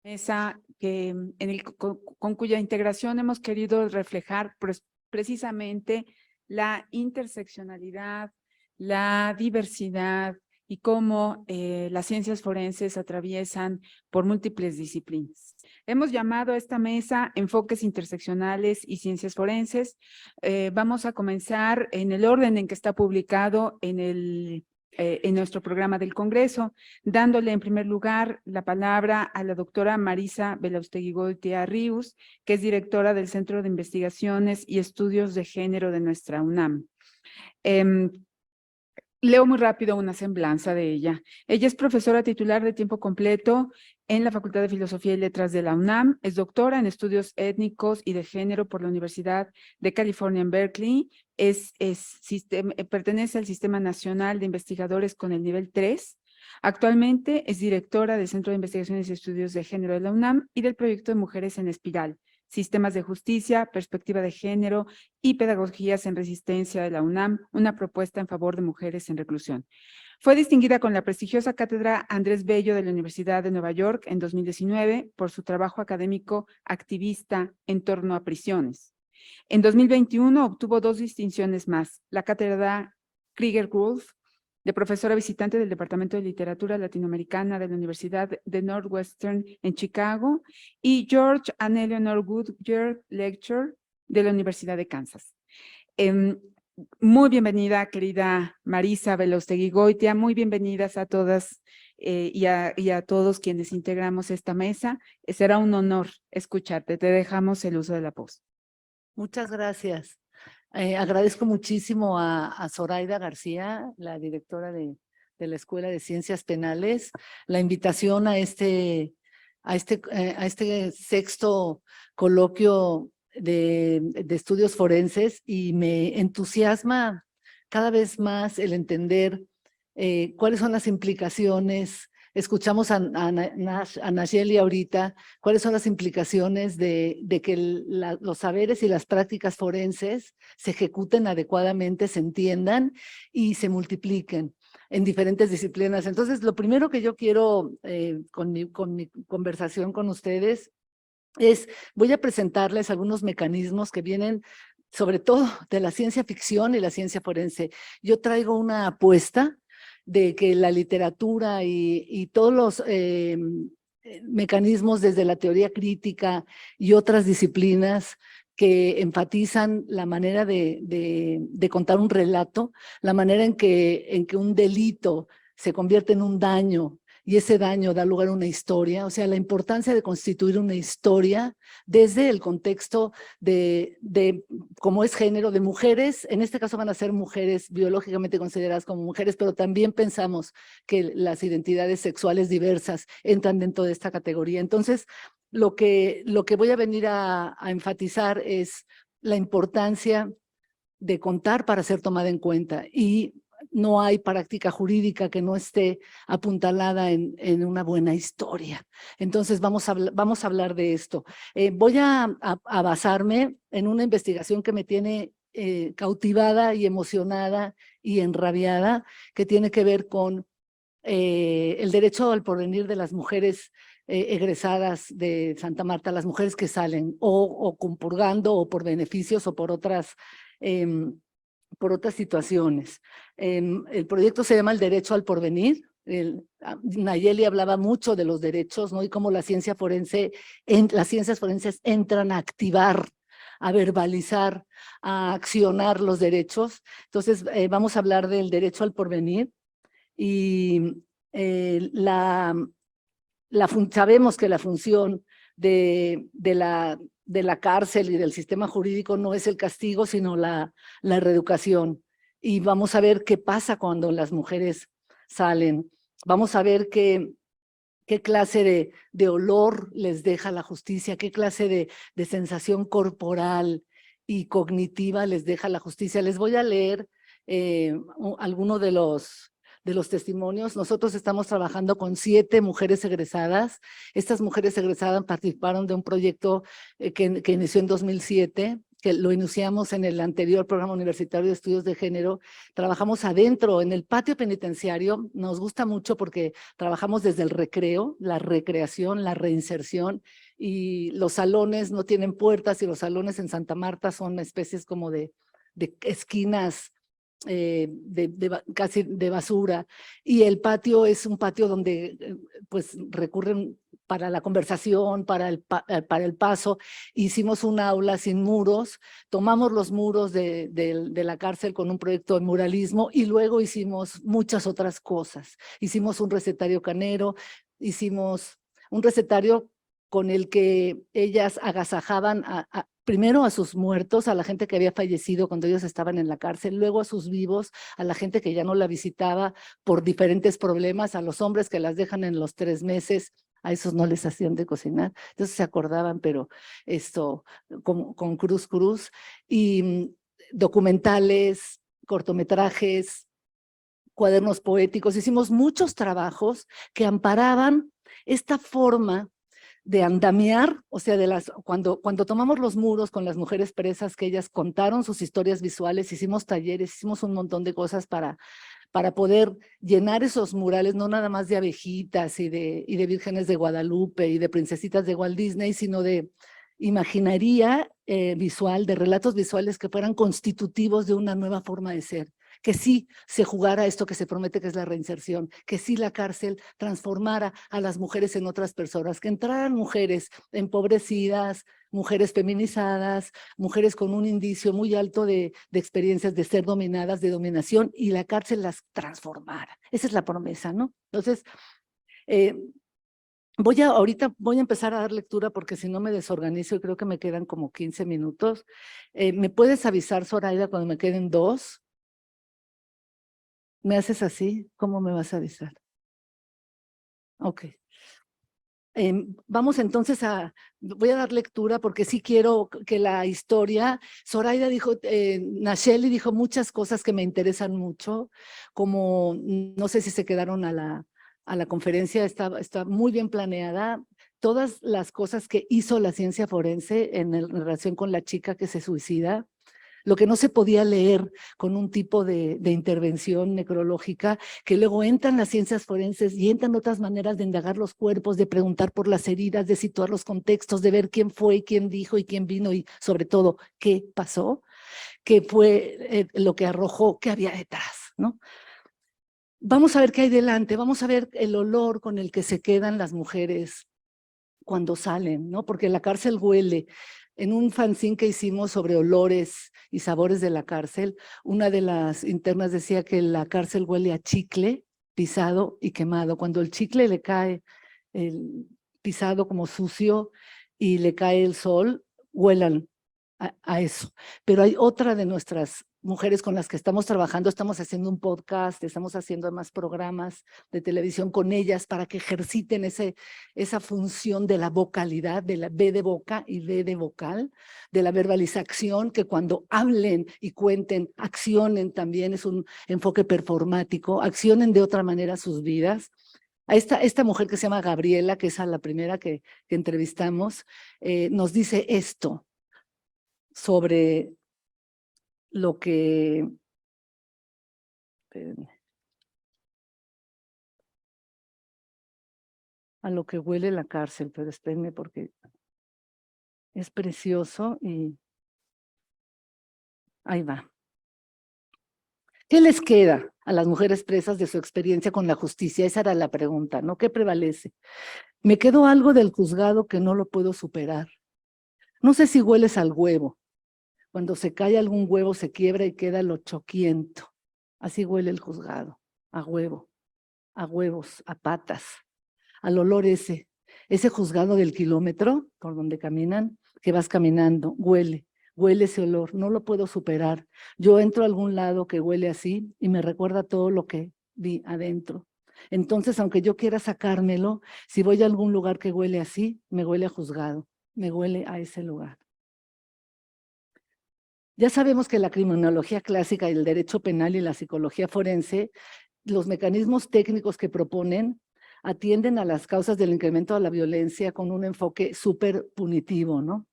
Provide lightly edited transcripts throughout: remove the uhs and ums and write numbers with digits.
Mesa con cuya integración hemos querido reflejar precisamente la interseccionalidad, la diversidad y cómo las ciencias forenses atraviesan por múltiples disciplinas. Hemos llamado a esta mesa Enfoques Interseccionales y Ciencias Forenses. Vamos a comenzar en el orden en que está publicado en nuestro programa del Congreso, dándole en primer lugar la palabra a la doctora Marisa Belaustegui-Goitia Rius, que es directora del Centro de Investigaciones y Estudios de Género de nuestra UNAM. Leo muy rápido una semblanza de ella. Ella es profesora titular de tiempo completo en la Facultad de Filosofía y Letras de la UNAM, es doctora en estudios étnicos y de género por la Universidad de California en Berkeley, pertenece al Sistema Nacional de Investigadores con el nivel 3. Actualmente es directora del Centro de Investigaciones y Estudios de Género de la UNAM y del proyecto de Mujeres en Espiral, Sistemas de Justicia, Perspectiva de Género y Pedagogías en Resistencia de la UNAM, una propuesta en favor de mujeres en reclusión. Fue distinguida con la prestigiosa cátedra Andrés Bello de la Universidad de Nueva York en 2019 por su trabajo académico activista en torno a prisiones. En 2021 obtuvo 2 distinciones más, la cátedra Krieger-Wolf de profesora visitante del Departamento de Literatura Latinoamericana de la Universidad de Northwestern en Chicago y George and Eleanor Goodyear Lecture de la Universidad de Kansas. Muy bienvenida, querida Marisa Belaustegui-Goitia, muy bienvenidas a todas y a todos quienes integramos esta mesa. Será un honor escucharte. Te dejamos el uso de la voz. Muchas gracias. Agradezco muchísimo a Zoraida García, la directora de la Escuela de Ciencias Penales, la invitación a este sexto coloquio de estudios forenses, y me entusiasma cada vez más el entender cuáles son las implicaciones. Escuchamos a Nayeli ahorita, cuáles son las implicaciones de que los saberes y las prácticas forenses se ejecuten adecuadamente, se entiendan y se multipliquen en diferentes disciplinas. Entonces, lo primero que yo quiero con mi conversación con ustedes voy a presentarles algunos mecanismos que vienen sobre todo de la ciencia ficción y la ciencia forense. Yo traigo una apuesta de que la literatura y todos los mecanismos desde la teoría crítica y otras disciplinas que enfatizan la manera de contar un relato, la manera en que un delito se convierte en un daño y ese daño da lugar a una historia, o sea, la importancia de constituir una historia desde el contexto de cómo es género, de mujeres. En este caso van a ser mujeres biológicamente consideradas como mujeres, pero también pensamos que las identidades sexuales diversas entran dentro de esta categoría. Entonces, lo que voy a venir a enfatizar es la importancia de contar para ser tomada en cuenta, y no hay práctica jurídica que no esté apuntalada en una buena historia. Entonces vamos a hablar de esto. Voy a basarme en una investigación que me tiene cautivada y emocionada y enrabiada, que tiene que ver con el derecho al porvenir de las mujeres egresadas de Santa Marta, las mujeres que salen o compurgando o por beneficios o por otras situaciones. El proyecto se llama El Derecho al Porvenir. Nayeli hablaba mucho de los derechos, ¿no? Y cómo las ciencias forenses entran a activar, a verbalizar, a accionar los derechos. Entonces, vamos a hablar del derecho al porvenir. Y sabemos que la función de la cárcel y del sistema jurídico no es el castigo, sino la reeducación. Y vamos a ver qué pasa cuando las mujeres salen. Vamos a ver qué clase de olor les deja la justicia, qué clase de sensación corporal y cognitiva les deja la justicia. Les voy a leer algunos de los testimonios. Nosotros estamos trabajando con 7 mujeres egresadas. Estas mujeres egresadas participaron de un proyecto que inició en 2007 que lo iniciamos en el anterior programa universitario de estudios de género, trabajamos adentro, en el patio penitenciario. Nos gusta mucho porque trabajamos desde el recreo, la recreación, la reinserción, y los salones no tienen puertas, y los salones en Santa Marta son especies como de esquinas casi de basura, y el patio es un patio donde pues recurren para la conversación, para el paso. Hicimos un aula sin muros, tomamos los muros de la cárcel con un proyecto de muralismo, y luego hicimos muchas otras cosas. Hicimos un recetario canero, hicimos un recetario con el que ellas agasajaban primero a sus muertos, a la gente que había fallecido cuando ellos estaban en la cárcel, luego a sus vivos, a la gente que ya no la visitaba por diferentes problemas, a los hombres que las dejan en los 3 meses, a esos no les hacían de cocinar, entonces se acordaban, pero esto con cruz, y documentales, cortometrajes, cuadernos poéticos. Hicimos muchos trabajos que amparaban esta forma de andamiar, o sea, cuando tomamos los muros con las mujeres presas, que ellas contaron sus historias visuales, hicimos talleres, hicimos un montón de cosas para poder llenar esos murales, no nada más de abejitas y de vírgenes de Guadalupe y de princesitas de Walt Disney, sino de imaginaría visual, de relatos visuales que fueran constitutivos de una nueva forma de ser, que sí se jugara esto que se promete, que es la reinserción, que sí la cárcel transformara a las mujeres en otras personas, que entraran mujeres empobrecidas, mujeres feminizadas, mujeres con un indicio muy alto de experiencias de ser dominadas, de dominación, y la cárcel las transformara. Esa es la promesa, ¿no? Entonces, ahorita voy a empezar a dar lectura, porque si no me desorganizo, y creo que me quedan como 15 minutos. ¿Me puedes avisar, Zoraida, cuando me queden 2? ¿Me haces así? ¿Cómo me vas a avisar? Ok. Vamos entonces voy a dar lectura, porque sí quiero que la historia, Zoraida dijo, Nacheli dijo muchas cosas que me interesan mucho, como no sé si se quedaron a la conferencia, está muy bien planeada. Todas las cosas que hizo la ciencia forense en relación con la chica que se suicida, lo que no se podía leer con un tipo de intervención necrológica, que luego entran las ciencias forenses y entran otras maneras de indagar los cuerpos, de preguntar por las heridas, de situar los contextos, de ver quién fue y quién dijo y quién vino, y sobre todo qué pasó, qué fue lo que arrojó, qué había detrás, ¿no? Vamos a ver qué hay delante, vamos a ver el olor con el que se quedan las mujeres cuando salen, ¿no? Porque la cárcel huele. En un fanzine que hicimos sobre olores y sabores de la cárcel, una de las internas decía que la cárcel huele a chicle pisado y quemado. Cuando el chicle le cae el pisado como sucio y le cae el sol, huelan a eso. Pero hay otra de nuestras mujeres con las que estamos trabajando, estamos haciendo un podcast, estamos haciendo más programas de televisión con ellas para que ejerciten esa función de la vocalidad, de la B de boca y D de vocal, de la verbalización, que cuando hablen y cuenten, accionen también, es un enfoque performático, accionen de otra manera sus vidas. A esta mujer que se llama Gabriela, que es a la primera que entrevistamos, nos dice esto sobre lo que... a lo que huele la cárcel, pero espérenme porque es precioso y ahí va. ¿Qué les queda a las mujeres presas de su experiencia con la justicia? Esa era la pregunta, ¿no? ¿Qué prevalece? Me quedó algo del juzgado que no lo puedo superar. No sé si hueles al huevo. Cuando se cae algún huevo se quiebra y queda lo choquiento. Así huele el juzgado, a huevo, a huevos, a patas, al olor ese juzgado del kilómetro por donde caminan, que vas caminando, huele ese olor, no lo puedo superar. Yo entro a algún lado que huele así y me recuerda todo lo que vi adentro. Entonces, aunque yo quiera sacármelo, si voy a algún lugar que huele así, me huele a juzgado, me huele a ese lugar. Ya sabemos que la criminología clásica y el derecho penal y la psicología forense, los mecanismos técnicos que proponen atienden a las causas del incremento de la violencia con un enfoque súper punitivo, ¿no?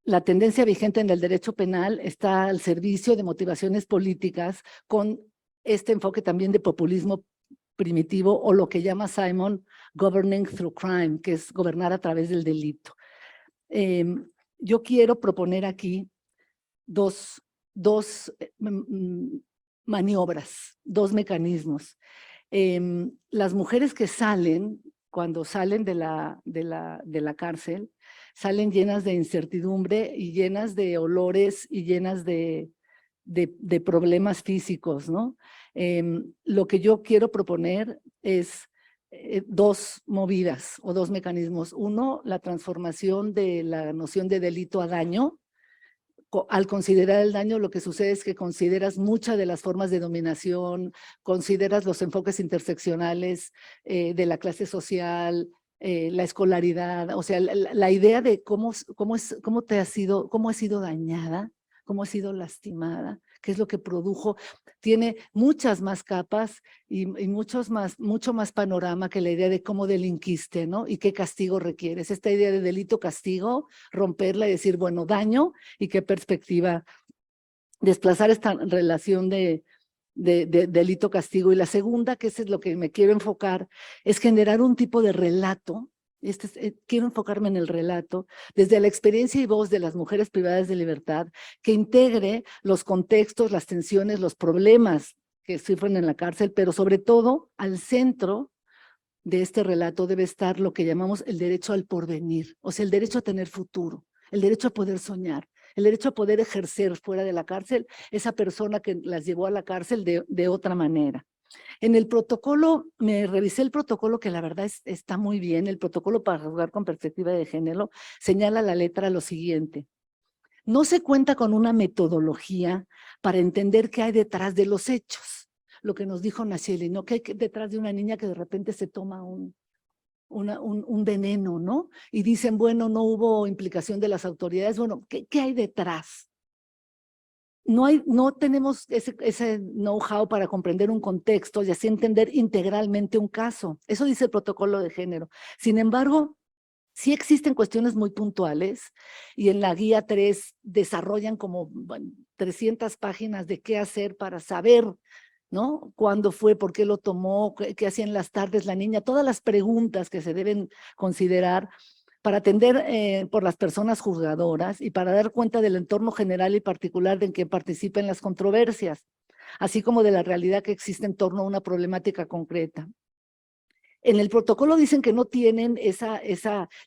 la tendencia vigente en el derecho penal está al servicio de motivaciones políticas con este enfoque también de populismo primitivo o lo que llama Simon governing through crime, que es gobernar a través del delito. Yo quiero proponer aquí dos maniobras, dos mecanismos. Las mujeres que salen, cuando salen de la cárcel, salen llenas de incertidumbre y llenas de olores y llenas de problemas físicos, ¿no? Lo que yo quiero proponer es dos movidas o dos mecanismos. Uno, la transformación de la noción de delito a daño. Al considerar el daño, lo que sucede es que consideras muchas de las formas de dominación, consideras los enfoques interseccionales de la clase social, la escolaridad, o sea, la idea de cómo ha sido dañada, cómo ha sido lastimada, qué es lo que produjo, tiene muchas más capas y mucho más panorama que la idea de cómo delinquiste, ¿no? Y qué castigo requieres. Esta idea de delito-castigo, romperla y decir, bueno, daño y qué perspectiva, desplazar esta relación de delito-castigo. Y la segunda, que es lo que me quiero enfocar, es generar un tipo de relato. Quiero enfocarme en el relato desde la experiencia y voz de las mujeres privadas de libertad, que integre los contextos, las tensiones, los problemas que sufren en la cárcel, pero sobre todo al centro de este relato debe estar lo que llamamos el derecho al porvenir, o sea, el derecho a tener futuro, el derecho a poder soñar, el derecho a poder ejercer fuera de la cárcel esa persona que las llevó a la cárcel de otra manera. En el protocolo, me revisé el protocolo que la verdad está muy bien, el protocolo para juzgar con perspectiva de género señala la letra lo siguiente: no se cuenta con una metodología para entender qué hay detrás de los hechos, lo que nos dijo Nacieli, ¿no? ¿Qué hay detrás de una niña que de repente se toma un veneno, ¿no? Y dicen, bueno, no hubo implicación de las autoridades, bueno, ¿qué hay detrás? No tenemos ese know-how para comprender un contexto y así entender integralmente un caso. Eso dice el protocolo de género. Sin embargo, sí existen cuestiones muy puntuales y en la guía 3 desarrollan como 300 páginas de qué hacer para saber, ¿no? ¿Cuándo fue? ¿Por qué lo tomó? ¿Qué hacía en las tardes la niña? Todas las preguntas que se deben considerar para atender por las personas juzgadoras y para dar cuenta del entorno general y particular de en que participan las controversias, así como de la realidad que existe en torno a una problemática concreta. En el protocolo dicen que no tienen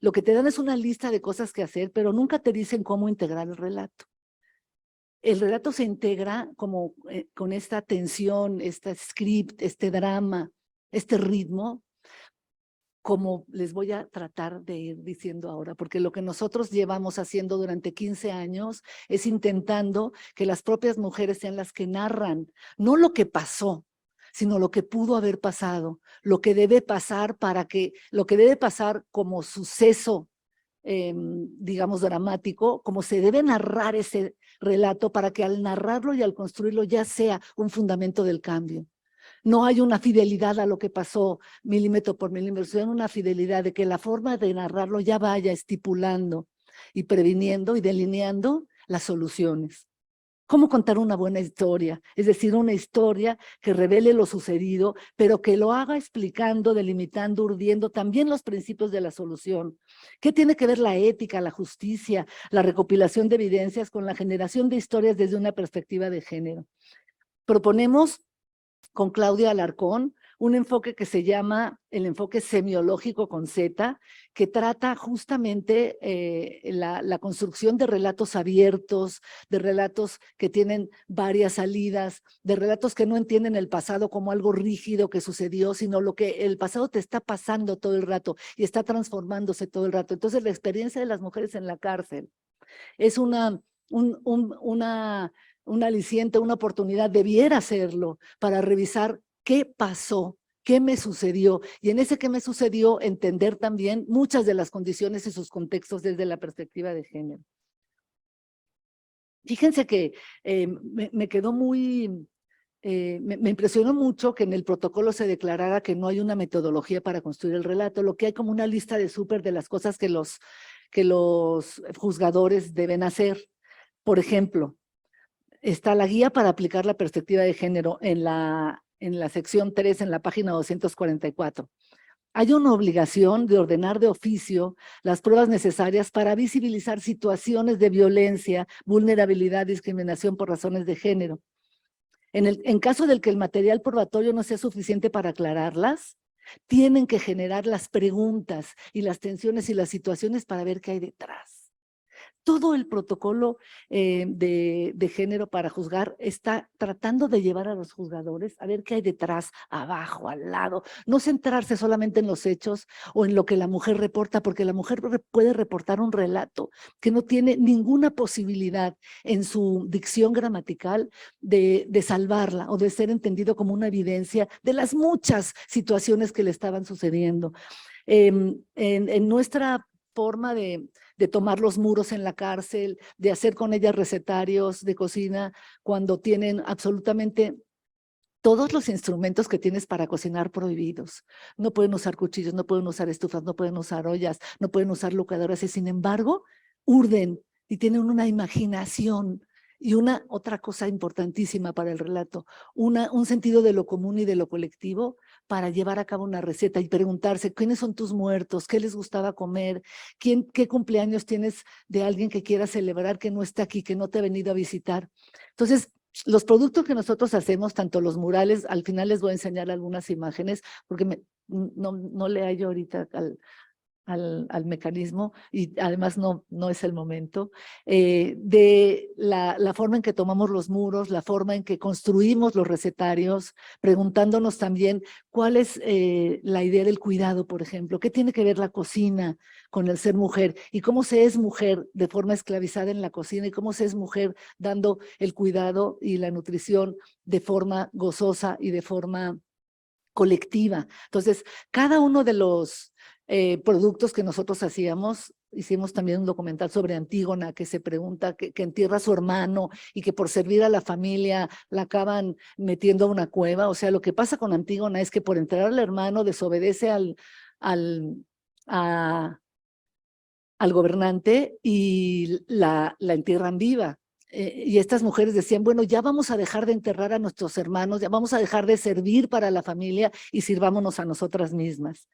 lo que te dan es una lista de cosas que hacer, pero nunca te dicen cómo integrar el relato. El relato se integra como con esta tensión, este script, este drama, este ritmo, como les voy a tratar de ir diciendo ahora, porque lo que nosotros llevamos haciendo durante 15 años es intentando que las propias mujeres sean las que narran, no lo que pasó, sino lo que pudo haber pasado, lo que debe pasar como suceso, digamos, dramático, como se debe narrar ese relato para que al narrarlo y al construirlo ya sea un fundamento del cambio. No hay una fidelidad a lo que pasó milímetro por milímetro, sino una fidelidad de que la forma de narrarlo ya vaya estipulando y previniendo y delineando las soluciones. ¿Cómo contar una buena historia? Es decir, una historia que revele lo sucedido, pero que lo haga explicando, delimitando, urdiendo también los principios de la solución. ¿Qué tiene que ver la ética, la justicia, la recopilación de evidencias con la generación de historias desde una perspectiva de género? Proponemos con Claudia Alarcón, un enfoque que se llama el enfoque semiológico con Z, que trata justamente la construcción de relatos abiertos, de relatos que tienen varias salidas, de relatos que no entienden el pasado como algo rígido que sucedió, sino lo que el pasado te está pasando todo el rato y está transformándose todo el rato. Entonces, la experiencia de las mujeres en la cárcel es un aliciente, una oportunidad, debiera hacerlo, para revisar qué pasó, qué me sucedió, y en ese qué me sucedió entender también muchas de las condiciones y sus contextos desde la perspectiva de género. Fíjense que me quedó muy, me impresionó mucho que en el protocolo se declarara que no hay una metodología para construir el relato, lo que hay como una lista de súper de las cosas que que los juzgadores deben hacer. Por ejemplo, está la guía para aplicar la perspectiva de género en la sección 3, en la página 244. Hay una obligación de ordenar de oficio las pruebas necesarias para visibilizar situaciones de violencia, vulnerabilidad, discriminación por razones de género. En caso del que el material probatorio no sea suficiente para aclararlas, tienen que generar las preguntas y las tensiones y las situaciones para ver qué hay detrás. Todo el protocolo de género para juzgar está tratando de llevar a los juzgadores a ver qué hay detrás, abajo, al lado, no centrarse solamente en los hechos o en lo que la mujer reporta, porque la mujer puede reportar un relato que no tiene ninguna posibilidad en su dicción gramatical de salvarla o de ser entendido como una evidencia de las muchas situaciones que le estaban sucediendo. En nuestra forma de tomar los muros en la cárcel, de hacer con ellas recetarios de cocina, cuando tienen absolutamente todos los instrumentos que tienes para cocinar prohibidos. No pueden usar cuchillos, no pueden usar estufas, no pueden usar ollas, no pueden usar lucadoras, y sin embargo, urden y tienen una imaginación. Y una otra cosa importantísima para el relato, un sentido de lo común y de lo colectivo para llevar a cabo una receta y preguntarse quiénes son tus muertos, qué les gustaba comer, qué cumpleaños tienes de alguien que quieras celebrar que no está aquí, que no te ha venido a visitar. Entonces, los productos que nosotros hacemos, tanto los murales, al final les voy a enseñar algunas imágenes, porque no le hallo ahorita al mecanismo y además no es el momento, de la forma en que tomamos los muros, la forma en que construimos los recetarios, preguntándonos también cuál es la idea del cuidado, por ejemplo, qué tiene que ver la cocina con el ser mujer y cómo se es mujer de forma esclavizada en la cocina y cómo se es mujer dando el cuidado y la nutrición de forma gozosa y de forma colectiva. Entonces, cada uno de los productos que nosotros hicimos también un documental sobre Antígona, que se pregunta, que entierra a su hermano y que por servir a la familia la acaban metiendo a una cueva. O sea, lo que pasa con Antígona es que por entrar al hermano desobedece al gobernante y la entierran viva. Y estas mujeres decían, bueno, ya vamos a dejar de enterrar a nuestros hermanos, ya vamos a dejar de servir para la familia y sirvámonos a nosotras mismas.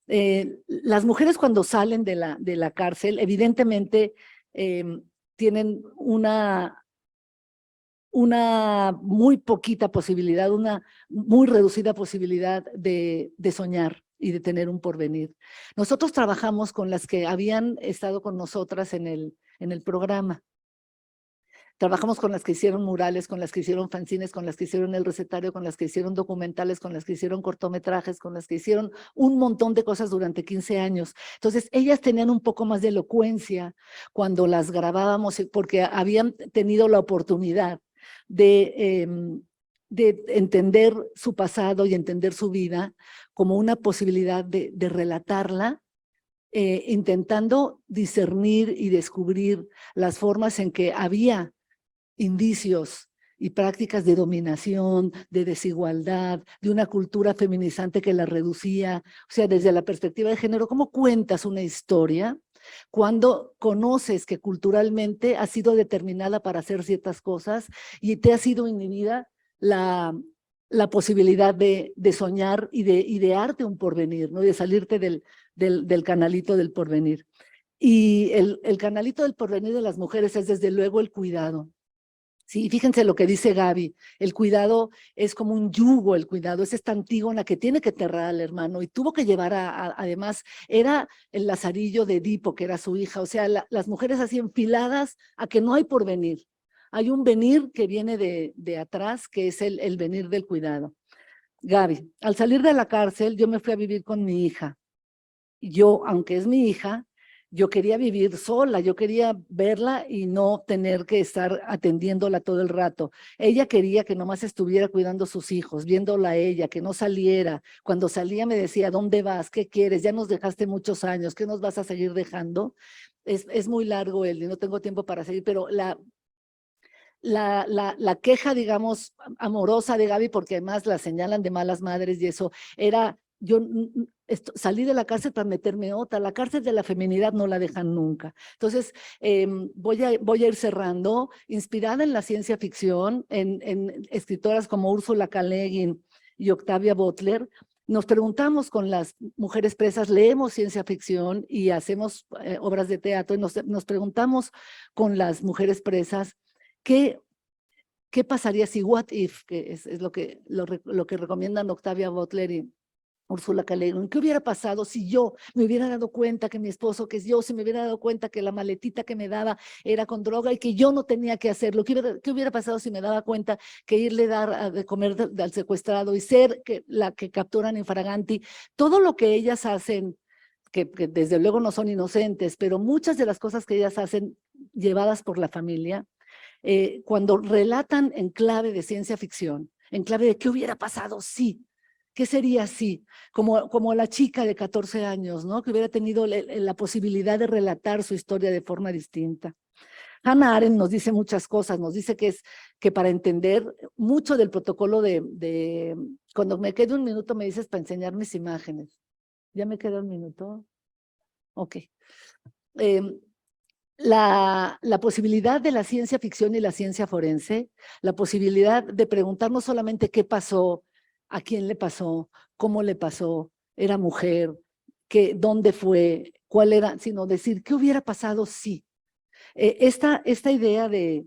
Las mujeres cuando salen de la cárcel, evidentemente tienen una muy poquita posibilidad, una muy reducida posibilidad de soñar y de tener un porvenir. Nosotros trabajamos con las que habían estado con nosotras en el programa. Trabajamos con las que hicieron murales, con las que hicieron fanzines, con las que hicieron el recetario, con las que hicieron documentales, con las que hicieron cortometrajes, con las que hicieron un montón de cosas durante 15 años. Entonces, ellas tenían un poco más de elocuencia cuando las grabábamos, porque habían tenido la oportunidad de entender su pasado y entender su vida como una posibilidad de relatarla, intentando discernir y descubrir las formas en que había indicios y prácticas de dominación, de desigualdad, de una cultura feminizante que la reducía. O sea, desde la perspectiva de género, ¿cómo cuentas una historia cuando conoces que culturalmente has sido determinada para hacer ciertas cosas y te ha sido inhibida la posibilidad de soñar y de idearte un porvenir, ¿no? De salirte del canalito del porvenir? Y el canalito del porvenir de las mujeres es desde luego el cuidado. Sí, fíjense lo que dice Gaby, el cuidado es como un yugo, el cuidado es esta Antígona que tiene que enterrar al hermano y tuvo que llevar además, era el lazarillo de Edipo, que era su hija, o sea, las mujeres así enfiladas a que no hay porvenir. Hay un venir que viene de atrás, que es el venir del cuidado. Gaby, al salir de la cárcel, yo me fui a vivir con mi hija. Yo, aunque es mi hija, yo quería vivir sola, yo quería verla y no tener que estar atendiéndola todo el rato. Ella quería que nomás estuviera cuidando a sus hijos, viéndola a ella, que no saliera. Cuando salía me decía, ¿dónde vas? ¿Qué quieres? Ya nos dejaste muchos años, ¿qué nos vas a seguir dejando? Es muy largo y no tengo tiempo para seguir, pero la queja, digamos, amorosa de Gaby, porque además la señalan de malas madres y eso, era yo salí de la cárcel para meterme otra. La cárcel de la feminidad no la dejan nunca. Entonces, voy a ir cerrando, inspirada en la ciencia ficción, en escritoras como Úrsula K. Le Guin y Octavia Butler. Nos preguntamos con las mujeres presas, leemos ciencia ficción y hacemos obras de teatro, y nos preguntamos con las mujeres presas ¿qué pasaría si what if, que es lo que recomiendan Octavia Butler y Úrsula K. Le Guin? ¿Qué hubiera pasado si yo me hubiera dado cuenta que mi esposo, que yo, si me hubiera dado cuenta que la maletita que me daba era con droga y que yo no tenía que hacerlo? ¿Qué hubiera pasado si me daba cuenta que irle a dar de comer al secuestrado y ser la que capturan en Fraganti? Todo lo que ellas hacen, que desde luego no son inocentes, pero muchas de las cosas que ellas hacen llevadas por la familia, cuando relatan en clave de ciencia ficción, en clave de qué hubiera pasado si, qué sería si, como la chica de 14 años, ¿no? Que hubiera tenido la posibilidad de relatar su historia de forma distinta. Hannah Arendt nos dice muchas cosas, nos dice que para entender mucho del protocolo cuando me quede un minuto me dices para enseñar mis imágenes. ¿Ya me queda un minuto? Ok. La posibilidad de la ciencia ficción y la ciencia forense, la posibilidad de preguntar no solamente qué pasó, a quién le pasó, cómo le pasó, era mujer, dónde fue, cuál era, sino decir qué hubiera pasado si. Esta idea de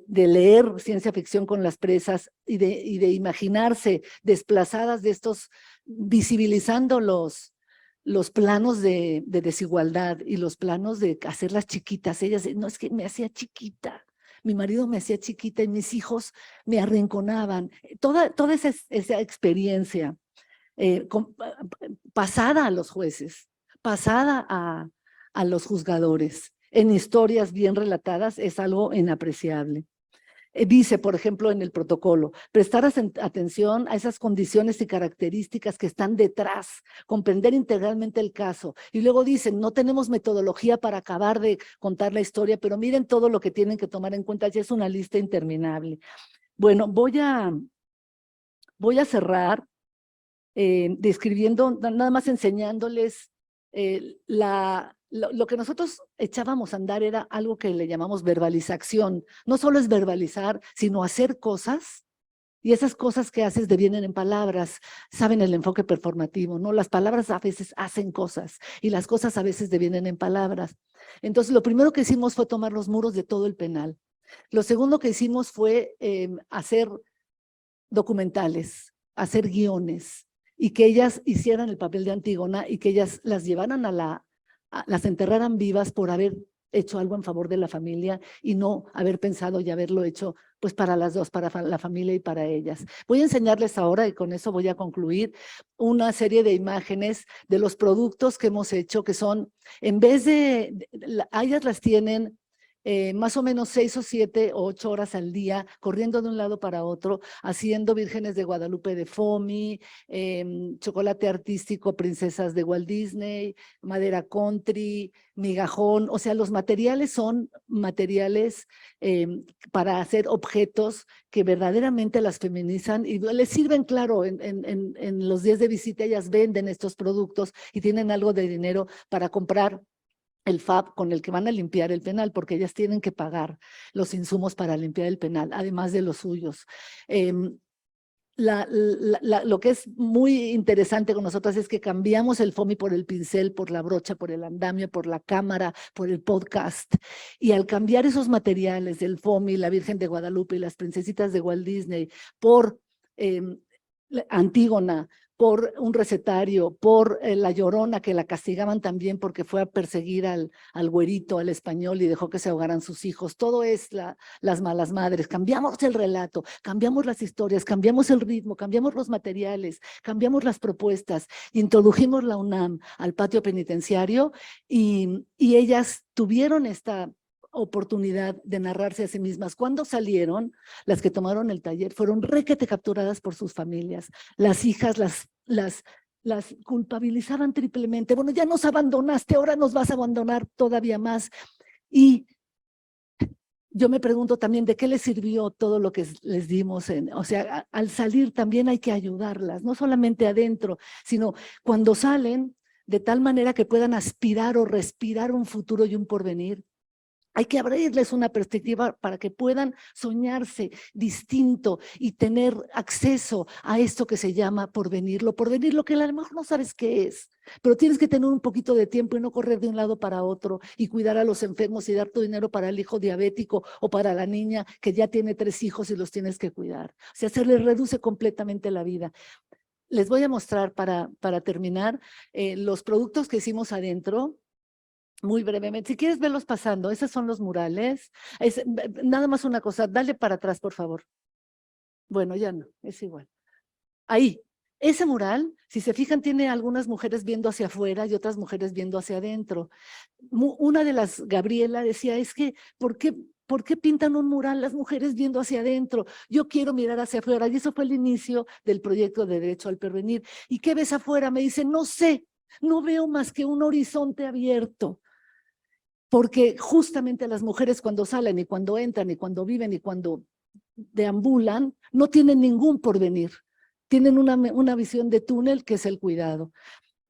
leer ciencia ficción con las presas y de imaginarse desplazadas de estos, visibilizando los planos de desigualdad y los planos de hacerlas chiquitas. Ellas, no, es que me hacía chiquita, mi marido me hacía chiquita y mis hijos me arrinconaban. Toda esa experiencia pasada a los jueces, pasada a los juzgadores, en historias bien relatadas, es algo inapreciable. Dice, por ejemplo, en el protocolo, prestar atención a esas condiciones y características que están detrás, comprender integralmente el caso. Y luego dicen, no tenemos metodología para acabar de contar la historia, pero miren todo lo que tienen que tomar en cuenta, ya es una lista interminable. Bueno, voy a cerrar describiendo, nada más enseñándoles lo que nosotros echábamos a andar era algo que le llamamos verbalización. No solo es verbalizar, sino hacer cosas, y esas cosas que haces devienen en palabras. Saben el enfoque performativo, ¿no? Las palabras a veces hacen cosas, y las cosas a veces devienen en palabras. Entonces, lo primero que hicimos fue tomar los muros de todo el penal. Lo segundo que hicimos fue hacer documentales, hacer guiones, y que ellas hicieran el papel de Antígona y que ellas las llevaran las enterraran vivas por haber hecho algo en favor de la familia y no haber pensado y haberlo hecho pues para las dos, para la familia y para ellas. Voy a enseñarles ahora, y con eso voy a concluir, una serie de imágenes de los productos que hemos hecho, que son, en vez ellas las tienen más o menos 6 o 7 o 8 horas al día, corriendo de un lado para otro, haciendo Vírgenes de Guadalupe de Fomi, chocolate artístico, princesas de Walt Disney, madera country, migajón. O sea, los materiales son materiales para hacer objetos que verdaderamente las feminizan y les sirven, claro, en los días de visita ellas venden estos productos y tienen algo de dinero para comprar el FAB con el que van a limpiar el penal, porque ellas tienen que pagar los insumos para limpiar el penal, además de los suyos. Lo que es muy interesante con nosotras es que cambiamos el foamy por el pincel, por la brocha, por el andamio, por la cámara, por el podcast. Y al cambiar esos materiales, el foamy, la Virgen de Guadalupe y las princesitas de Walt Disney, por Antígona, por un recetario, por la Llorona, que la castigaban también porque fue a perseguir al güerito, al español, y dejó que se ahogaran sus hijos. Todo es las malas madres. Cambiamos el relato, cambiamos las historias, cambiamos el ritmo, cambiamos los materiales, cambiamos las propuestas, introdujimos la UNAM al patio penitenciario y ellas tuvieron esta oportunidad de narrarse a sí mismas. Cuando salieron, las que tomaron el taller fueron requete capturadas por sus familias. Las hijas las culpabilizaban triplemente. Bueno, ya nos abandonaste, ahora nos vas a abandonar todavía más. Y yo me pregunto también de qué les sirvió todo lo que les dimos. O sea, al salir también hay que ayudarlas, no solamente adentro, sino cuando salen, de tal manera que puedan aspirar o respirar un futuro y un porvenir. Hay que abrirles una perspectiva para que puedan soñarse distinto y tener acceso a esto que se llama porvenir. Lo porvenir, lo que a lo mejor no sabes qué es, pero tienes que tener un poquito de tiempo y no correr de un lado para otro y cuidar a los enfermos y dar tu dinero para el hijo diabético o para la niña que ya tiene 3 hijos y los tienes que cuidar. O sea, se les reduce completamente la vida. Les voy a mostrar para terminar los productos que hicimos adentro. Muy brevemente, si quieres verlos pasando, esos son los murales. Nada más una cosa, dale para atrás, por favor. Bueno, ya no, es igual. Ahí, ese mural, si se fijan, tiene algunas mujeres viendo hacia afuera y otras mujeres viendo hacia adentro. Una de las, Gabriela, decía, es que, ¿por qué pintan un mural las mujeres viendo hacia adentro? Yo quiero mirar hacia afuera. Y eso fue el inicio del proyecto de Derecho al Porvenir. ¿Y qué ves afuera? Me dice, no sé, no veo más que un horizonte abierto. Porque justamente las mujeres cuando salen y cuando entran y cuando viven y cuando deambulan, no tienen ningún porvenir. Tienen una visión de túnel que es el cuidado.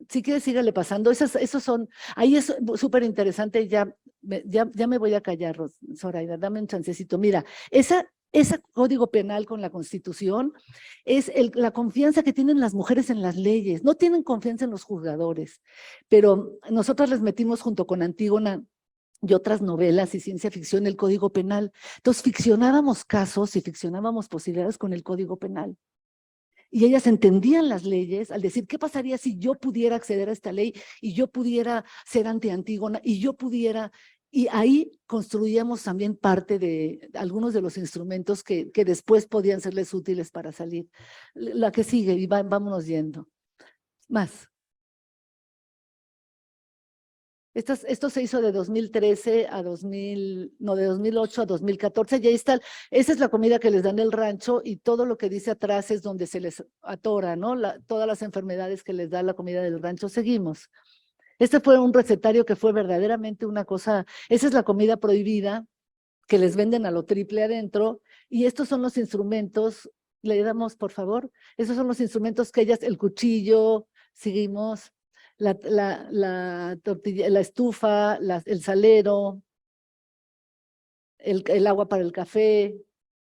Si quieres, sígale pasando. Esos son, ahí es súper interesante. Ya me voy a callar, Zoraida, dame un chancecito. Mira, ese código penal con la Constitución es la confianza que tienen las mujeres en las leyes. No tienen confianza en los juzgadores, pero nosotros les metimos junto con Antígona y otras novelas y ciencia ficción el Código Penal. Entonces ficcionábamos casos y ficcionábamos posibilidades con el Código Penal. Y ellas entendían las leyes al decir, ¿qué pasaría si yo pudiera acceder a esta ley y yo pudiera ser anti-Antígona y yo pudiera? Y ahí construíamos también parte de algunos de los instrumentos que después podían serles útiles para salir. La que sigue, y vámonos yendo. Más. Esto se hizo de 2013 a 2008 a 2014, y ahí está, esa es la comida que les dan en el rancho, y todo lo que dice atrás es donde se les atora, ¿no? Todas las enfermedades que les da la comida del rancho. Seguimos. Este fue un recetario que fue verdaderamente una cosa, esa es la comida prohibida, que les venden a lo triple adentro, y estos son los instrumentos, le damos, por favor, esos son los instrumentos que ellas, el cuchillo, seguimos, la tortilla, la estufa, el salero, el agua para el café,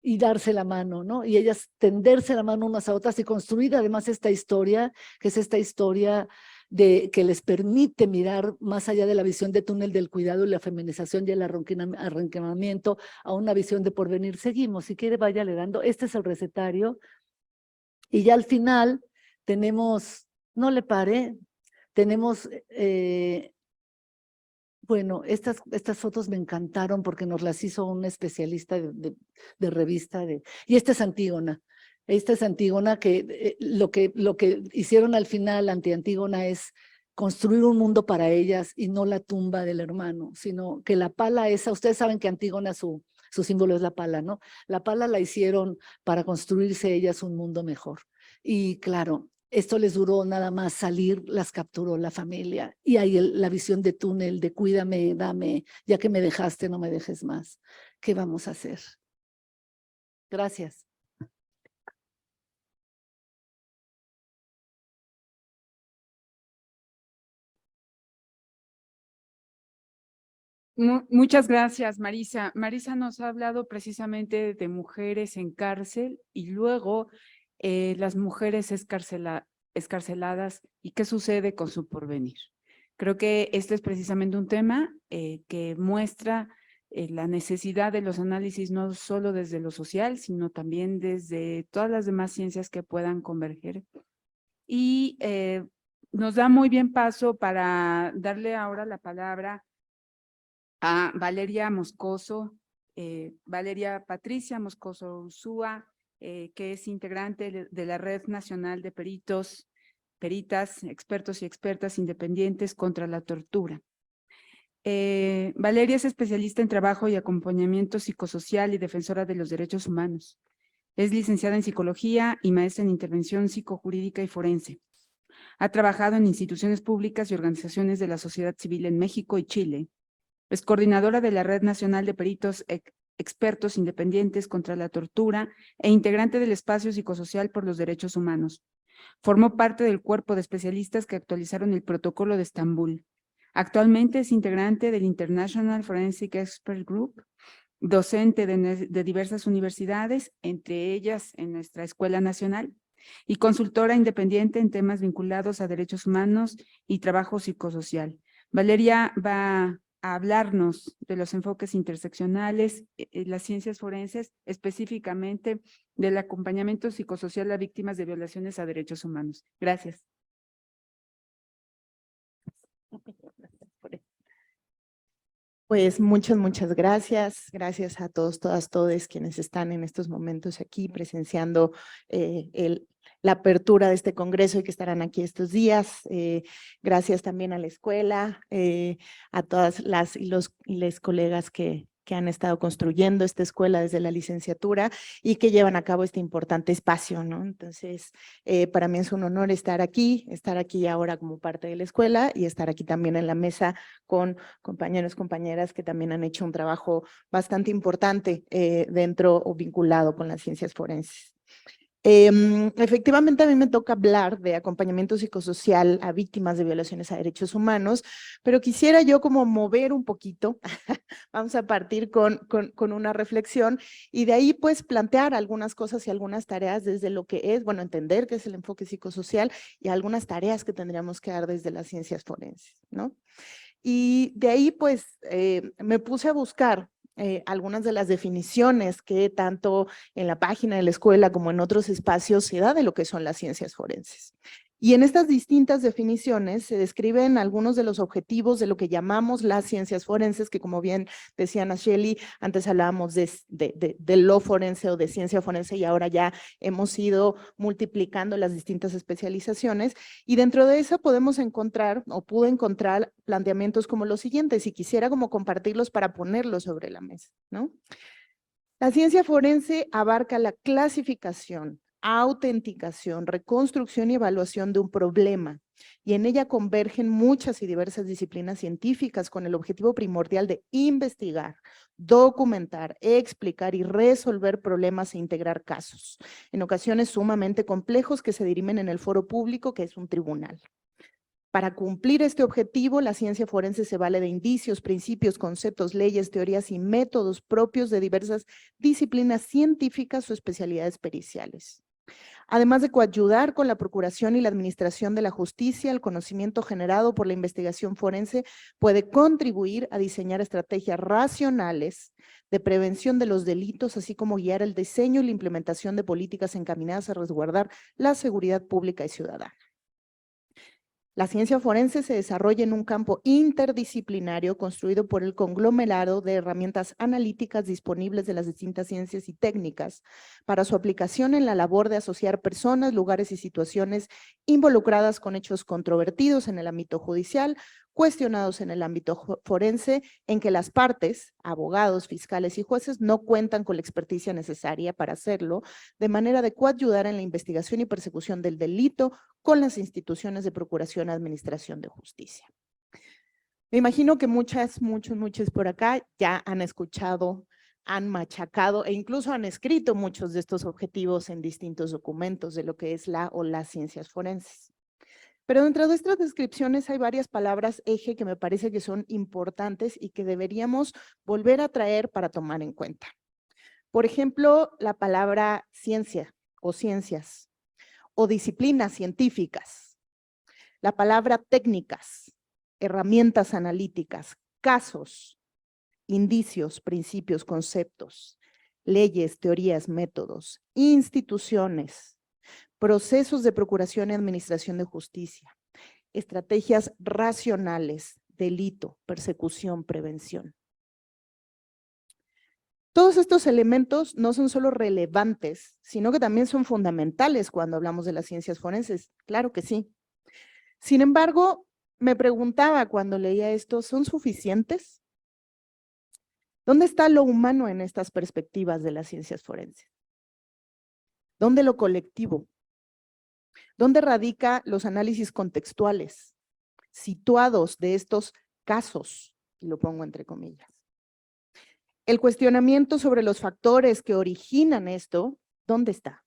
y darse la mano, ¿no? Y ellas tenderse la mano unas a otras y construir además esta historia, que es esta historia que les permite mirar más allá de la visión de túnel del cuidado y la feminización y el arranquamiento a una visión de porvenir. Seguimos, si quiere váyale dando, este es el recetario, y ya al final tenemos, no le pare, tenemos, bueno, estas fotos me encantaron porque nos las hizo un especialista de revista, y esta es Antígona. Esta es Antígona, que lo que hicieron al final ante Antígona es construir un mundo para ellas y no la tumba del hermano, sino que la pala esa, ustedes saben que Antígona su símbolo es la pala, ¿no? La pala la hicieron para construirse ellas un mundo mejor. Y claro, esto les duró nada más salir, las capturó la familia. Y ahí la visión de túnel, de cuídame, dame, ya que me dejaste, no me dejes más. ¿Qué vamos a hacer? Gracias. Muchas gracias, Marisa. Marisa nos ha hablado precisamente de mujeres en cárcel y luego las mujeres escarceladas y qué sucede con su porvenir. Creo que este es precisamente un tema que muestra la necesidad de los análisis no solo desde lo social, sino también desde todas las demás ciencias que puedan converger. Y nos da muy bien paso para darle ahora la palabra a Valeria Moscoso, Valeria Patricia Moscoso Ursúa, que es integrante de la Red Nacional de Peritas, Expertos y Expertas Independientes contra la Tortura. Valeria es especialista en trabajo y acompañamiento psicosocial y defensora de los derechos humanos. Es licenciada en psicología y maestra en intervención psicojurídica y forense. Ha trabajado en instituciones públicas y organizaciones de la sociedad civil en México y Chile. Es coordinadora de la Red Nacional de Peritos expertos independientes contra la tortura e integrante del espacio psicosocial por los derechos humanos. Formó parte del cuerpo de especialistas que actualizaron el protocolo de Estambul. Actualmente es integrante del International Forensic Expert Group, docente de diversas universidades, entre ellas en nuestra Escuela Nacional, y consultora independiente en temas vinculados a derechos humanos y trabajo psicosocial. Valeria va a hablarnos de los enfoques interseccionales, las ciencias forenses, específicamente del acompañamiento psicosocial a víctimas de violaciones a derechos humanos. Gracias. Pues muchas gracias. Gracias a todos, todas, todes quienes están en estos momentos aquí presenciando la apertura de este congreso y que estarán aquí estos días. Gracias también a la escuela, a todas las y les colegas que han estado construyendo esta escuela desde la licenciatura y que llevan a cabo este importante espacio, ¿no? Entonces, para mí es un honor estar aquí ahora como parte de la escuela y estar aquí también en la mesa con compañeros, compañeras que también han hecho un trabajo bastante importante dentro o vinculado con las ciencias forenses. Efectivamente, a mí me toca hablar de acompañamiento psicosocial a víctimas de violaciones a derechos humanos, pero quisiera yo como mover un poquito, vamos a partir con una reflexión y de ahí pues plantear algunas cosas y algunas tareas desde lo que es, bueno, entender qué es el enfoque psicosocial y algunas tareas que tendríamos que dar desde las ciencias forenses, ¿no? Y de ahí pues me puse a buscar algunas de las definiciones que tanto en la página de la escuela como en otros espacios se da de lo que son las ciencias forenses. Y en estas distintas definiciones se describen algunos de los objetivos de lo que llamamos las ciencias forenses, que como bien decía Ana Shelly, antes hablábamos de lo forense o de ciencia forense y ahora ya hemos ido multiplicando las distintas especializaciones y dentro de eso podemos encontrar o pude encontrar planteamientos como los siguientes y quisiera como compartirlos para ponerlos sobre la mesa, ¿no? La ciencia forense abarca la clasificación, autenticación, reconstrucción y evaluación de un problema, y en ella convergen muchas y diversas disciplinas científicas con el objetivo primordial de investigar, documentar, explicar y resolver problemas e integrar casos, en ocasiones sumamente complejos que se dirimen en el foro público que es un tribunal. Para cumplir este objetivo, la ciencia forense se vale de indicios, principios, conceptos, leyes, teorías y métodos propios de diversas disciplinas científicas o especialidades periciales. Además de coayudar con la procuración y la administración de la justicia, el conocimiento generado por la investigación forense puede contribuir a diseñar estrategias racionales de prevención de los delitos, así como guiar el diseño y la implementación de políticas encaminadas a resguardar la seguridad pública y ciudadana. La ciencia forense se desarrolla en un campo interdisciplinario construido por el conglomerado de herramientas analíticas disponibles de las distintas ciencias y técnicas para su aplicación en la labor de asociar personas, lugares y situaciones involucradas con hechos controvertidos en el ámbito judicial, cuestionados en el ámbito forense, en que las partes, abogados, fiscales y jueces no cuentan con la experticia necesaria para hacerlo, de manera de coayudar en la investigación y persecución del delito con las instituciones de procuración y administración de justicia. Me imagino que muchos por acá ya han escuchado, han machacado e incluso han escrito muchos de estos objetivos en distintos documentos de lo que es la o las ciencias forenses. Pero dentro de estas descripciones hay varias palabras eje que me parece que son importantes y que deberíamos volver a traer para tomar en cuenta. Por ejemplo, la palabra ciencia o ciencias o disciplinas científicas, la palabra técnicas, herramientas analíticas, casos, indicios, principios, conceptos, leyes, teorías, métodos, instituciones, procesos de procuración y administración de justicia, estrategias racionales, delito, persecución, prevención. Todos estos elementos no son solo relevantes, sino que también son fundamentales cuando hablamos de las ciencias forenses. Claro que sí. Sin embargo, me preguntaba cuando leía esto, ¿son suficientes? ¿Dónde está lo humano en estas perspectivas de las ciencias forenses? ¿Dónde lo colectivo? ¿Dónde radica los análisis contextuales, situados de estos casos? Y lo pongo entre comillas. El cuestionamiento sobre los factores que originan esto, ¿dónde está?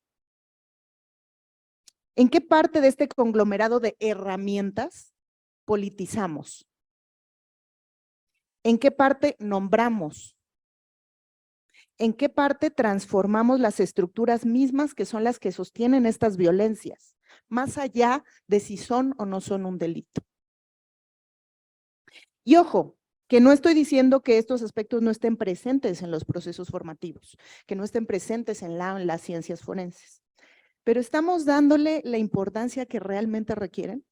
¿En qué parte de este conglomerado de herramientas politizamos? ¿En qué parte nombramos? ¿En qué parte transformamos las estructuras mismas que son las que sostienen estas violencias, más allá de si son o no son un delito? Y ojo, que no estoy diciendo que estos aspectos no estén presentes en los procesos formativos, que no estén presentes en las ciencias forenses, pero ¿estamos dándole la importancia que realmente requieren?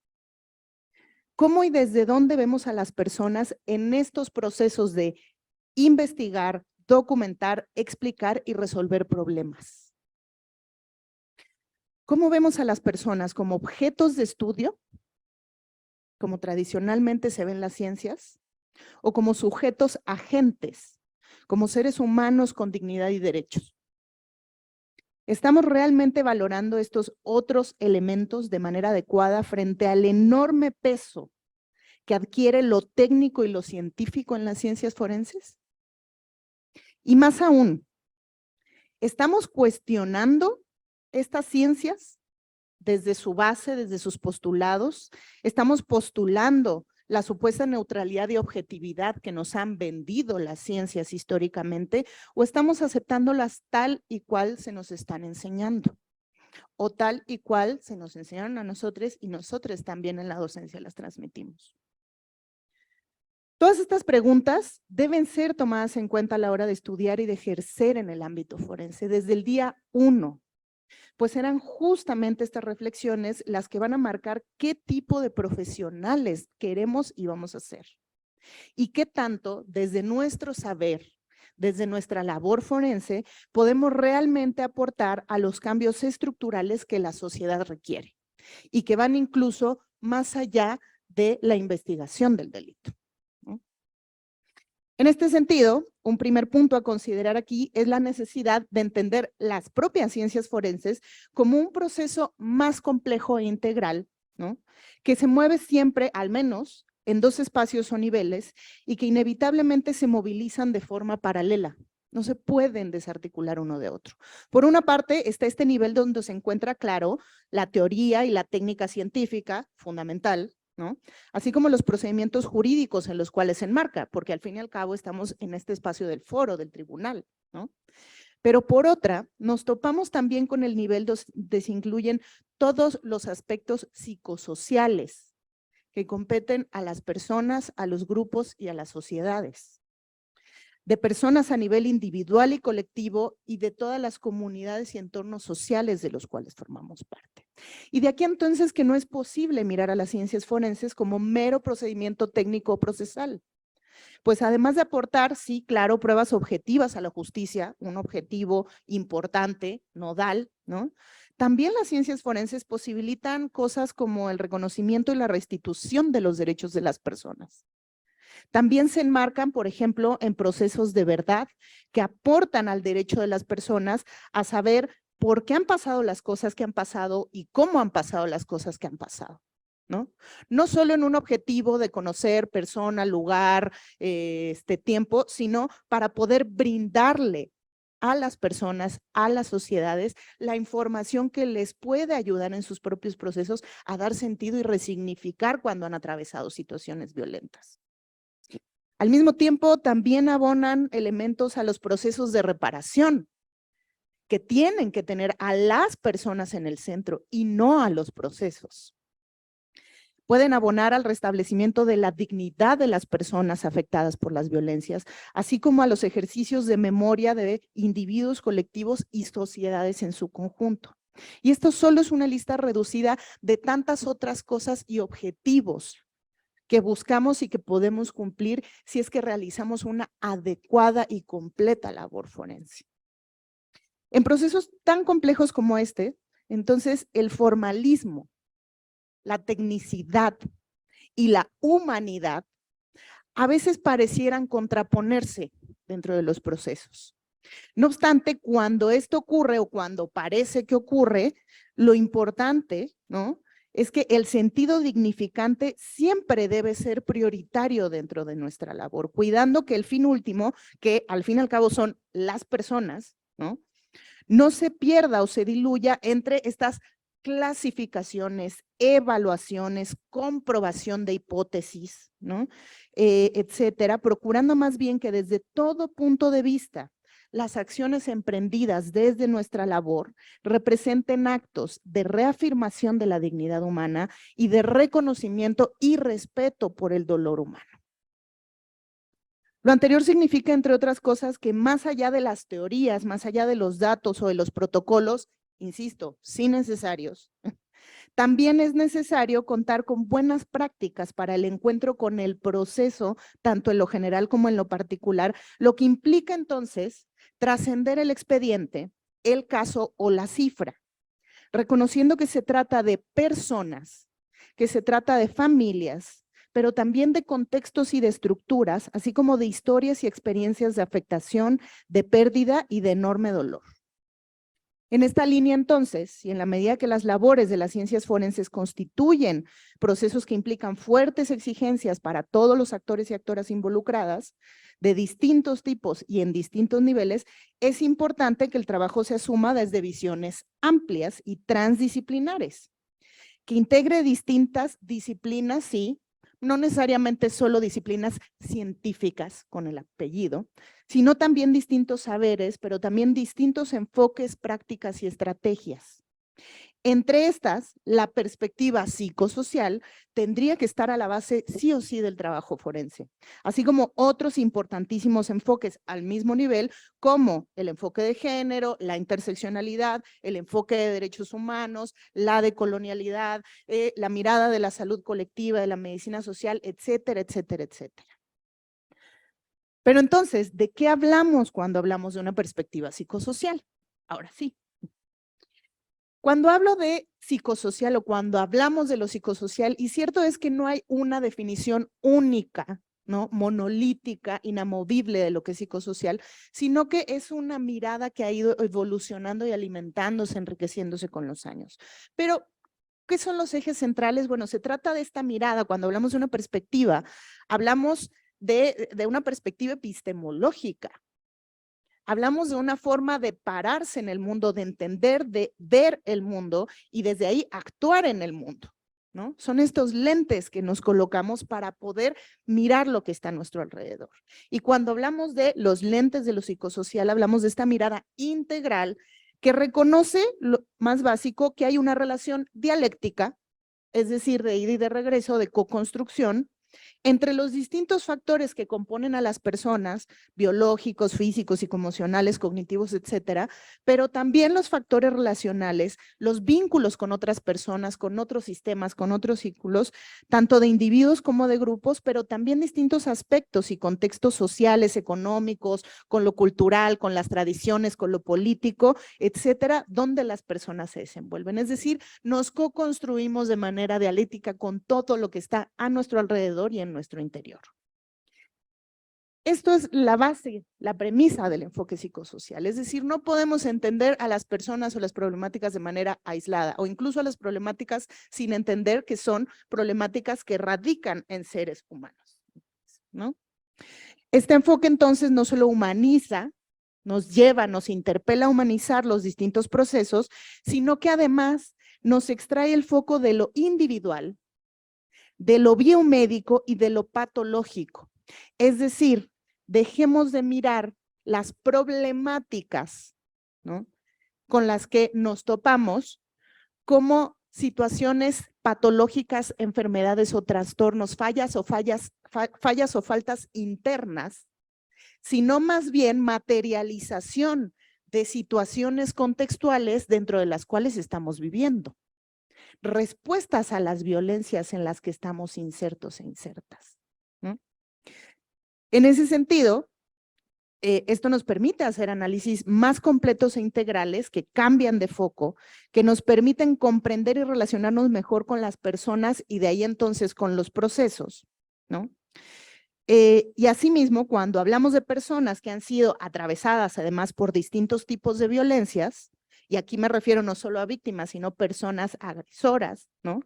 ¿Cómo y desde dónde vemos a las personas en estos procesos de investigar, documentar, explicar y resolver problemas? ¿Cómo vemos a las personas como objetos de estudio, como tradicionalmente se ven las ciencias, o como sujetos agentes, como seres humanos con dignidad y derechos? ¿Estamos realmente valorando estos otros elementos de manera adecuada frente al enorme peso que adquiere lo técnico y lo científico en las ciencias forenses? Y más aún, ¿estamos cuestionando estas ciencias desde su base, desde sus postulados? ¿Estamos postulando la supuesta neutralidad y objetividad que nos han vendido las ciencias históricamente, o estamos aceptándolas tal y cual se nos están enseñando, o tal y cual se nos enseñaron a nosotros y nosotros también en la docencia las transmitimos? Todas estas preguntas deben ser tomadas en cuenta a la hora de estudiar y de ejercer en el ámbito forense desde el día 1, pues serán justamente estas reflexiones las que van a marcar qué tipo de profesionales queremos y vamos a ser. Y qué tanto desde nuestro saber, desde nuestra labor forense, podemos realmente aportar a los cambios estructurales que la sociedad requiere y que van incluso más allá de la investigación del delito. En este sentido, un primer punto a considerar aquí es la necesidad de entender las propias ciencias forenses como un proceso más complejo e integral, ¿no?, que se mueve siempre, al menos, en dos espacios o niveles y que inevitablemente se movilizan de forma paralela. No se pueden desarticular uno de otro. Por una parte está este nivel donde se encuentra claro la teoría y la técnica científica fundamental, ¿no?, así como los procedimientos jurídicos en los cuales se enmarca, porque al fin y al cabo estamos en este espacio del foro, del tribunal, ¿no? Pero por otra, nos topamos también con el nivel donde se incluyen todos los aspectos psicosociales que competen a las personas, a los grupos y a las sociedades, de personas a nivel individual y colectivo y de todas las comunidades y entornos sociales de los cuales formamos parte. Y de aquí entonces que no es posible mirar a las ciencias forenses como mero procedimiento técnico o procesal, pues además de aportar, sí, claro, pruebas objetivas a la justicia, un objetivo importante, nodal, ¿no?, también las ciencias forenses posibilitan cosas como el reconocimiento y la restitución de los derechos de las personas. También se enmarcan, por ejemplo, en procesos de verdad que aportan al derecho de las personas a saber por qué han pasado las cosas que han pasado y cómo han pasado las cosas que han pasado, ¿no? No solo en un objetivo de conocer persona, lugar, tiempo, sino para poder brindarle a las personas, a las sociedades, la información que les puede ayudar en sus propios procesos a dar sentido y resignificar cuando han atravesado situaciones violentas. Al mismo tiempo, también abonan elementos a los procesos de reparación, que tienen que tener a las personas en el centro y no a los procesos. Pueden abonar al restablecimiento de la dignidad de las personas afectadas por las violencias, así como a los ejercicios de memoria de individuos, colectivos y sociedades en su conjunto. Y esto solo es una lista reducida de tantas otras cosas y objetivos que buscamos y que podemos cumplir si es que realizamos una adecuada y completa labor forense. En procesos tan complejos como este, entonces el formalismo, la tecnicidad y la humanidad a veces parecieran contraponerse dentro de los procesos. No obstante, cuando esto ocurre o cuando parece que ocurre, lo importante, ¿no?, es que el sentido dignificante siempre debe ser prioritario dentro de nuestra labor, cuidando que el fin último, que al fin y al cabo son las personas, no se pierda o se diluya entre estas clasificaciones, evaluaciones, comprobación de hipótesis, etcétera, procurando más bien que desde todo punto de vista las acciones emprendidas desde nuestra labor representen actos de reafirmación de la dignidad humana y de reconocimiento y respeto por el dolor humano. Lo anterior significa, entre otras cosas, que más allá de las teorías, más allá de los datos o de los protocolos, insisto, sí necesarios, también es necesario contar con buenas prácticas para el encuentro con el proceso, tanto en lo general como en lo particular, lo que implica entonces trascender el expediente, el caso o la cifra, reconociendo que se trata de personas, que se trata de familias, pero también de contextos y de estructuras, así como de historias y experiencias de afectación, de pérdida y de enorme dolor. En esta línea, entonces, y en la medida que las labores de las ciencias forenses constituyen procesos que implican fuertes exigencias para todos los actores y actoras involucradas, de distintos tipos y en distintos niveles, es importante que el trabajo se asuma desde visiones amplias y transdisciplinares, que integre distintas disciplinas, sí, no necesariamente solo disciplinas científicas con el apellido, sino también distintos saberes, pero también distintos enfoques, prácticas y estrategias. Entre estas, la perspectiva psicosocial tendría que estar a la base sí o sí del trabajo forense, así como otros importantísimos enfoques al mismo nivel, como el enfoque de género, la interseccionalidad, el enfoque de derechos humanos, la decolonialidad, la mirada de la salud colectiva, de la medicina social, etcétera, etcétera, etcétera. Pero entonces, ¿de qué hablamos cuando hablamos de una perspectiva psicosocial? Ahora sí. Cuando hablo de psicosocial o cuando hablamos de lo psicosocial, y cierto es que no hay una definición única, monolítica, inamovible de lo que es psicosocial, sino que es una mirada que ha ido evolucionando y alimentándose, enriqueciéndose con los años. Pero, ¿qué son los ejes centrales? Bueno, se trata de esta mirada, cuando hablamos de una perspectiva, hablamos de una perspectiva epistemológica. Hablamos de una forma de pararse en el mundo, de entender, de ver el mundo y desde ahí actuar en el mundo, Son estos lentes que nos colocamos para poder mirar lo que está a nuestro alrededor. Y cuando hablamos de los lentes de lo psicosocial, hablamos de esta mirada integral que reconoce lo más básico, que hay una relación dialéctica, es decir, de ida y de regreso, de co-construcción, entre los distintos factores que componen a las personas, biológicos, físicos, psicoemocionales, cognitivos, etcétera, pero también los factores relacionales, los vínculos con otras personas, con otros sistemas, con otros círculos, tanto de individuos como de grupos, pero también distintos aspectos y contextos sociales, económicos, con lo cultural, con las tradiciones, con lo político, etcétera, donde las personas se desenvuelven. Es decir, nos co-construimos de manera dialéctica con todo lo que está a nuestro alrededor y en nuestro interior. Esto es la base, la premisa del enfoque psicosocial, es decir, no podemos entender a las personas o las problemáticas de manera aislada o incluso a las problemáticas sin entender que son problemáticas que radican en seres humanos, Este enfoque entonces no solo humaniza, nos lleva, nos interpela a humanizar los distintos procesos, sino que además nos extrae el foco de lo individual, de lo biomédico y de lo patológico. Es decir, dejemos de mirar las problemáticas, con las que nos topamos como situaciones patológicas, enfermedades o trastornos, fallas o faltas internas, sino más bien materialización de situaciones contextuales dentro de las cuales estamos viviendo. Respuestas a las violencias en las que estamos insertos e insertas. En ese sentido, esto nos permite hacer análisis más completos e integrales que cambian de foco, que nos permiten comprender y relacionarnos mejor con las personas y de ahí entonces con los procesos, y asimismo, cuando hablamos de personas que han sido atravesadas además por distintos tipos de violencias, y aquí me refiero no solo a víctimas, sino personas agresoras, ¿no?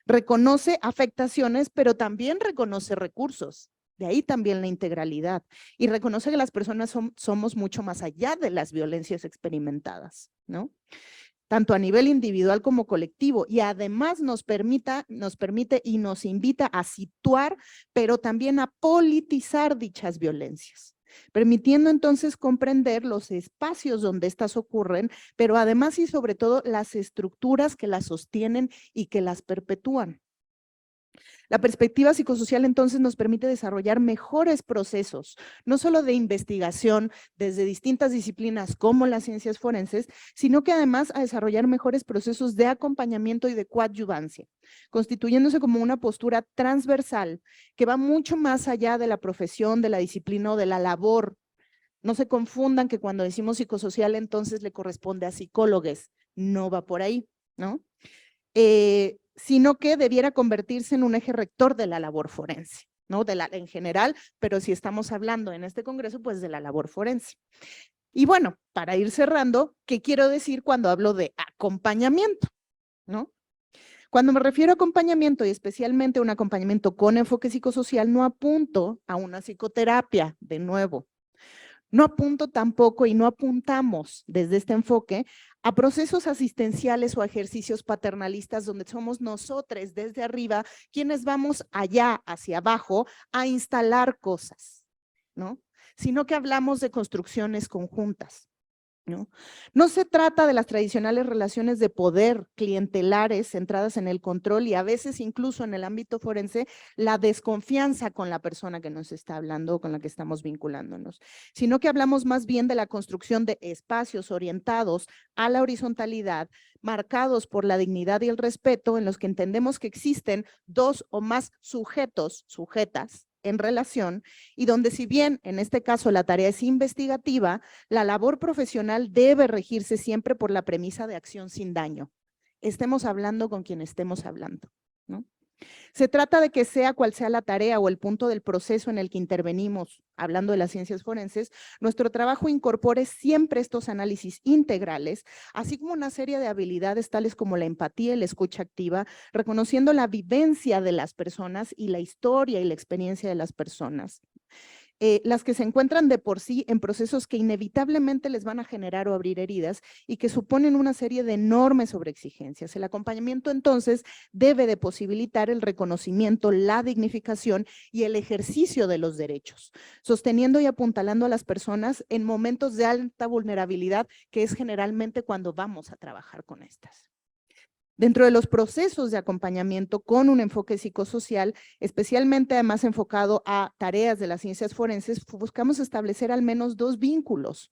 Reconoce afectaciones, pero también reconoce recursos. De ahí también la integralidad. Y reconoce que las personas somos mucho más allá de las violencias experimentadas, ¿no? Tanto a nivel individual como colectivo, y además nos permite y nos invita a situar, pero también a politizar dichas violencias, permitiendo entonces comprender los espacios donde estas ocurren, pero además y sobre todo las estructuras que las sostienen y que las perpetúan. La perspectiva psicosocial entonces nos permite desarrollar mejores procesos, no solo de investigación desde distintas disciplinas como las ciencias forenses, sino que además a desarrollar mejores procesos de acompañamiento y de coadyuvancia, constituyéndose como una postura transversal que va mucho más allá de la profesión, de la disciplina o de la labor. No se confundan que cuando decimos psicosocial entonces le corresponde a psicólogos, no va por ahí, ¿no? Sino que debiera convertirse en un eje rector de la labor forense, ¿no? En general, pero si estamos hablando en este congreso, pues de la labor forense. Y bueno, para ir cerrando, ¿qué quiero decir cuando hablo de acompañamiento, ¿no? Cuando me refiero a acompañamiento y especialmente a un acompañamiento con enfoque psicosocial, no apunto a una psicoterapia, de nuevo. No apunto tampoco y no apuntamos desde este enfoque a procesos asistenciales o a ejercicios paternalistas donde somos nosotros desde arriba quienes vamos allá hacia abajo a instalar cosas, ¿no? Sino que hablamos de construcciones conjuntas, ¿no? No se trata de las tradicionales relaciones de poder clientelares centradas en el control y a veces incluso en el ámbito forense la desconfianza con la persona que nos está hablando o con la que estamos vinculándonos, sino que hablamos más bien de la construcción de espacios orientados a la horizontalidad, marcados por la dignidad y el respeto, en los que entendemos que existen dos o más sujetos, sujetas, en relación, y donde si bien en este caso la tarea es investigativa, la labor profesional debe regirse siempre por la premisa de acción sin daño. Estemos hablando con quien estemos hablando, ¿no? Se trata de que sea cual sea la tarea o el punto del proceso en el que intervenimos, hablando de las ciencias forenses, nuestro trabajo incorpore siempre estos análisis integrales, así como una serie de habilidades tales como la empatía y la escucha activa, reconociendo la vivencia de las personas y la historia y la experiencia de las personas. Las que se encuentran de por sí en procesos que inevitablemente les van a generar o abrir heridas y que suponen una serie de enormes sobreexigencias. El acompañamiento entonces debe de posibilitar el reconocimiento, la dignificación y el ejercicio de los derechos, sosteniendo y apuntalando a las personas en momentos de alta vulnerabilidad, que es generalmente cuando vamos a trabajar con estas. Dentro de los procesos de acompañamiento con un enfoque psicosocial, especialmente además enfocado a tareas de las ciencias forenses, buscamos establecer al menos dos vínculos.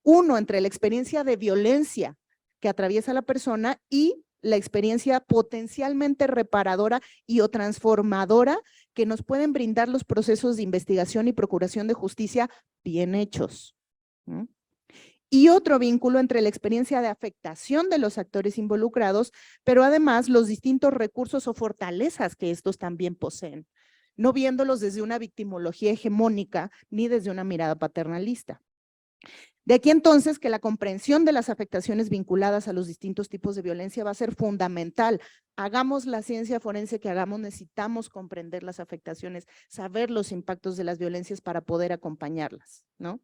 Uno, entre la experiencia de violencia que atraviesa la persona y la experiencia potencialmente reparadora y o transformadora que nos pueden brindar los procesos de investigación y procuración de justicia bien hechos, ¿no? Y otro vínculo entre la experiencia de afectación de los actores involucrados, pero además los distintos recursos o fortalezas que estos también poseen, no viéndolos desde una victimología hegemónica ni desde una mirada paternalista. De aquí entonces que la comprensión de las afectaciones vinculadas a los distintos tipos de violencia va a ser fundamental. Hagamos la ciencia forense que hagamos, necesitamos comprender las afectaciones, saber los impactos de las violencias para poder acompañarlas, ¿no?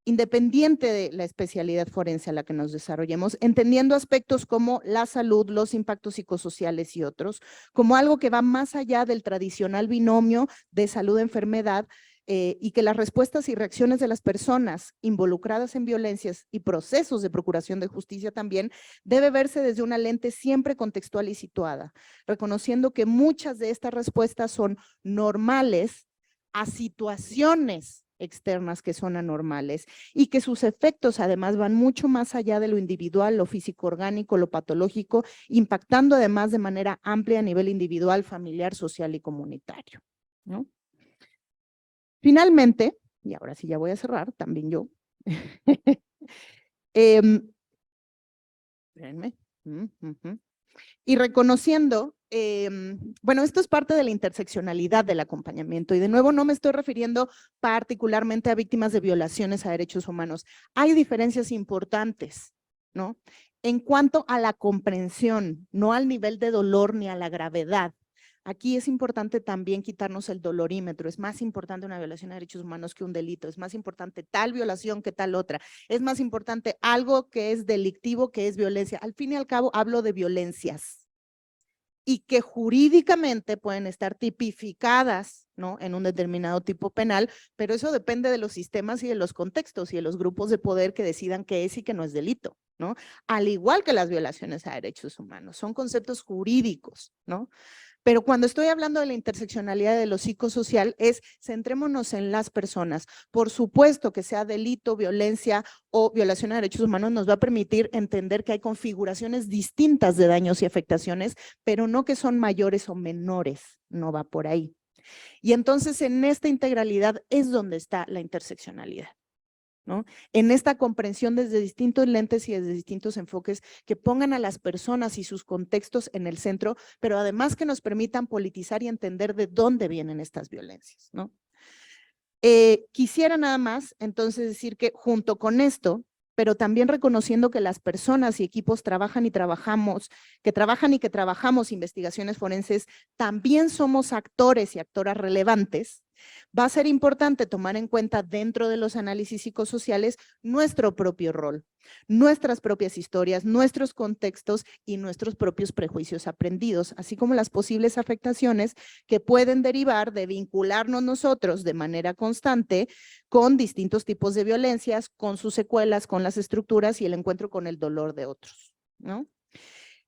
Independiente de la especialidad forense a la que nos desarrollemos, entendiendo aspectos como la salud, los impactos psicosociales y otros, como algo que va más allá del tradicional binomio de salud-enfermedad, y que las respuestas y reacciones de las personas involucradas en violencias y procesos de procuración de justicia también debe verse desde una lente siempre contextual y situada, reconociendo que muchas de estas respuestas son normales a situaciones externas que son anormales y que sus efectos además van mucho más allá de lo individual, lo físico orgánico, lo patológico, impactando además de manera amplia a nivel individual, familiar, social y comunitario, ¿no? Finalmente, y ahora sí ya voy a cerrar, también yo. Espérenme. Y reconociendo, bueno, esto es parte de la interseccionalidad del acompañamiento y de nuevo no me estoy refiriendo particularmente a víctimas de violaciones a derechos humanos. Hay diferencias importantes ¿no? En cuanto a la comprensión, no al nivel de dolor ni a la gravedad. Aquí es importante también quitarnos el dolorímetro. Es más importante una violación de derechos humanos que un delito. Es más importante tal violación que tal otra. Es más importante algo que es delictivo que es violencia. Al fin y al cabo, hablo de violencias y que jurídicamente pueden estar tipificadas, ¿no?, en un determinado tipo penal, pero eso depende de los sistemas y de los contextos y de los grupos de poder que decidan qué es y qué no es delito, ¿no? Al igual que las violaciones a derechos humanos, son conceptos jurídicos, ¿no? Pero cuando estoy hablando de la interseccionalidad de lo psicosocial centrémonos en las personas. Por supuesto que sea delito, violencia o violación a derechos humanos nos va a permitir entender que hay configuraciones distintas de daños y afectaciones, pero no que son mayores o menores, no va por ahí. Y entonces en esta integralidad es donde está la interseccionalidad, ¿no? En esta comprensión desde distintos lentes y desde distintos enfoques que pongan a las personas y sus contextos en el centro, pero además que nos permitan politizar y entender de dónde vienen estas violencias, ¿no? Quisiera nada más entonces decir que junto con esto, pero también reconociendo que las personas y equipos trabajan y que trabajamos investigaciones forenses, también somos actores y actoras relevantes. Va a ser importante tomar en cuenta dentro de los análisis psicosociales nuestro propio rol, nuestras propias historias, nuestros contextos y nuestros propios prejuicios aprendidos, así como las posibles afectaciones que pueden derivar de vincularnos nosotros de manera constante con distintos tipos de violencias, con sus secuelas, con las estructuras y el encuentro con el dolor de otros, ¿no?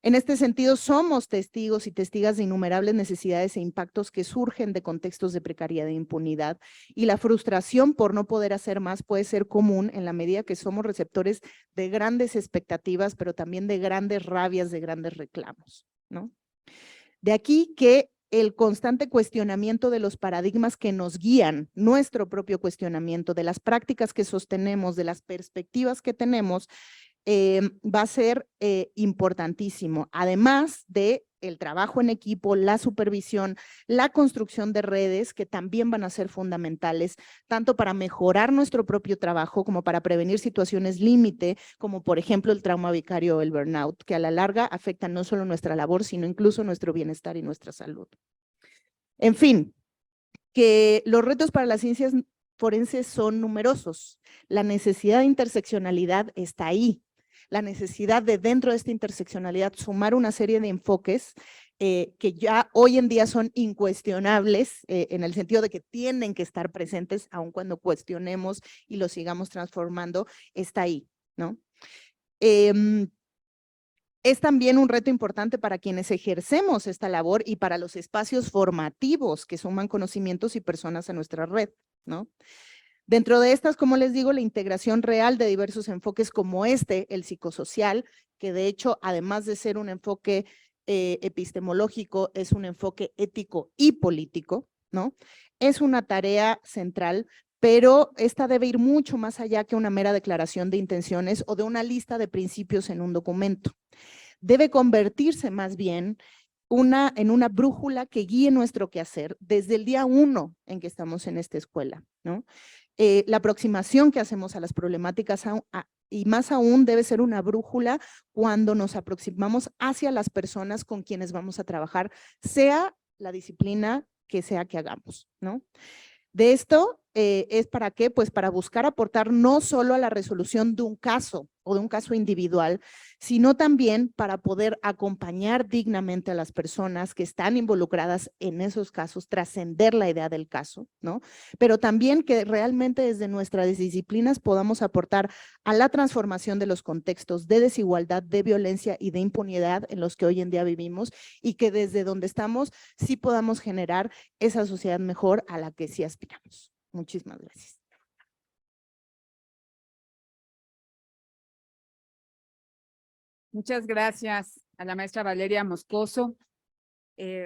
En este sentido, somos testigos y testigas de innumerables necesidades e impactos que surgen de contextos de precariedad e impunidad, y la frustración por no poder hacer más puede ser común en la medida que somos receptores de grandes expectativas, pero también de grandes rabias, de grandes reclamos, ¿no? De aquí que el constante cuestionamiento de los paradigmas que nos guían, nuestro propio cuestionamiento de las prácticas que sostenemos, de las perspectivas que tenemos, va a ser importantísimo, además de el trabajo en equipo, la supervisión, la construcción de redes que también van a ser fundamentales, tanto para mejorar nuestro propio trabajo como para prevenir situaciones límite, como por ejemplo el trauma vicario o el burnout, que a la larga afectan no solo nuestra labor, sino incluso nuestro bienestar y nuestra salud. En fin, que los retos para las ciencias forenses son numerosos. La necesidad de interseccionalidad está ahí. La necesidad de dentro de esta interseccionalidad sumar una serie de enfoques que ya hoy en día son incuestionables en el sentido de que tienen que estar presentes aun cuando cuestionemos y los sigamos transformando, está ahí, ¿no? Es también un reto importante para quienes ejercemos esta labor y para los espacios formativos que suman conocimientos y personas a nuestra red, ¿no? Dentro de estas, como les digo, la integración real de diversos enfoques como el psicosocial, que de hecho, además de ser un enfoque epistemológico, es un enfoque ético y político, ¿no? Es una tarea central, pero esta debe ir mucho más allá que una mera declaración de intenciones o de una lista de principios en un documento. Debe convertirse más bien en una brújula que guíe nuestro quehacer desde el día 1 en que estamos en esta escuela, ¿no? La aproximación que hacemos a las problemáticas y más aún debe ser una brújula cuando nos aproximamos hacia las personas con quienes vamos a trabajar, sea la disciplina que sea que hagamos, ¿no? De esto es para qué, pues para buscar aportar no solo a la resolución de un caso o de un caso individual, sino también para poder acompañar dignamente a las personas que están involucradas en esos casos, trascender la idea del caso, ¿no? Pero también que realmente desde nuestras disciplinas podamos aportar a la transformación de los contextos de desigualdad, de violencia y de impunidad en los que hoy en día vivimos, y que desde donde estamos sí podamos generar esa sociedad mejor a la que sí aspiramos. Muchísimas gracias. Muchas gracias a la maestra Valeria Moscoso.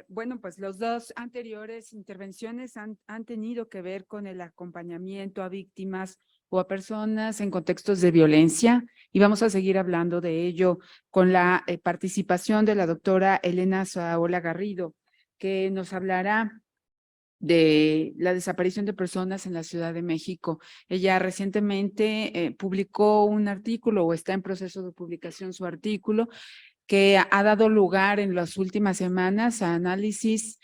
Bueno, pues las dos anteriores intervenciones han tenido que ver con el acompañamiento a víctimas o a personas en contextos de violencia, y vamos a seguir hablando de ello con la participación de la doctora Elena Saola Garrido, que nos hablará de la desaparición de personas en la Ciudad de México. Ella recientemente publicó un artículo o está en proceso de publicación su artículo que ha dado lugar en las últimas semanas a análisis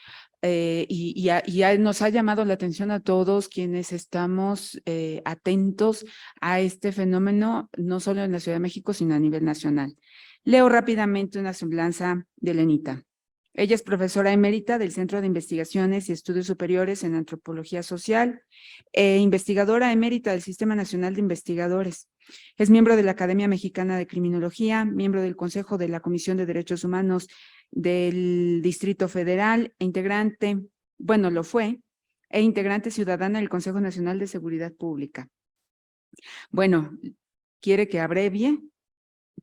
nos ha llamado la atención a todos quienes estamos atentos a este fenómeno, no solo en la Ciudad de México, sino a nivel nacional. Leo rápidamente una semblanza de Lenita. Ella es profesora emérita del Centro de Investigaciones y Estudios Superiores en Antropología Social e investigadora emérita del Sistema Nacional de Investigadores. Es miembro de la Academia Mexicana de Criminología, miembro del Consejo de la Comisión de Derechos Humanos del Distrito Federal, lo fue, e integrante ciudadana del Consejo Nacional de Seguridad Pública. Bueno, ¿quiere que abrevie?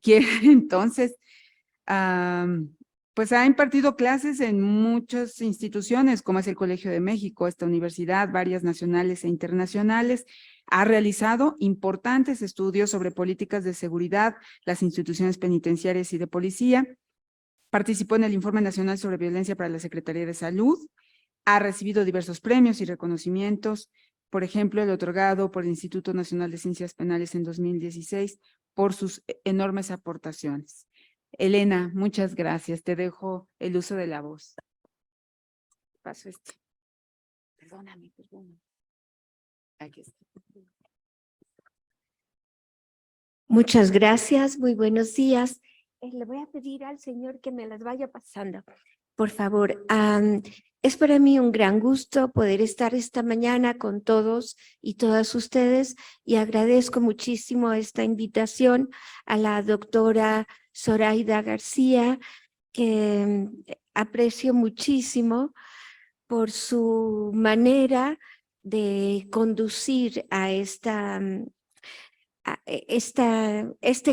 ¿Quiere entonces? Pues ha impartido clases en muchas instituciones, como es el Colegio de México, esta universidad, varias nacionales e internacionales. Ha realizado importantes estudios sobre políticas de seguridad, las instituciones penitenciarias y de policía. Participó en el Informe Nacional sobre Violencia para la Secretaría de Salud. Ha recibido diversos premios y reconocimientos, por ejemplo, el otorgado por el Instituto Nacional de Ciencias Penales en 2016 por sus enormes aportaciones. Elena, muchas gracias. Te dejo el uso de la voz. Paso este. Perdóname. Aquí está. Muchas gracias, muy buenos días. Le voy a pedir al señor que me las vaya pasando, por favor. Es para mí un gran gusto poder estar esta mañana con todos y todas ustedes y agradezco muchísimo esta invitación a la doctora Zoraida García, que aprecio muchísimo por su manera de conducir a este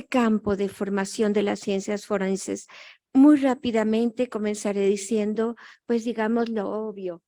campo de formación de las ciencias forenses. Muy rápidamente comenzaré diciendo, pues digamos, lo obvio.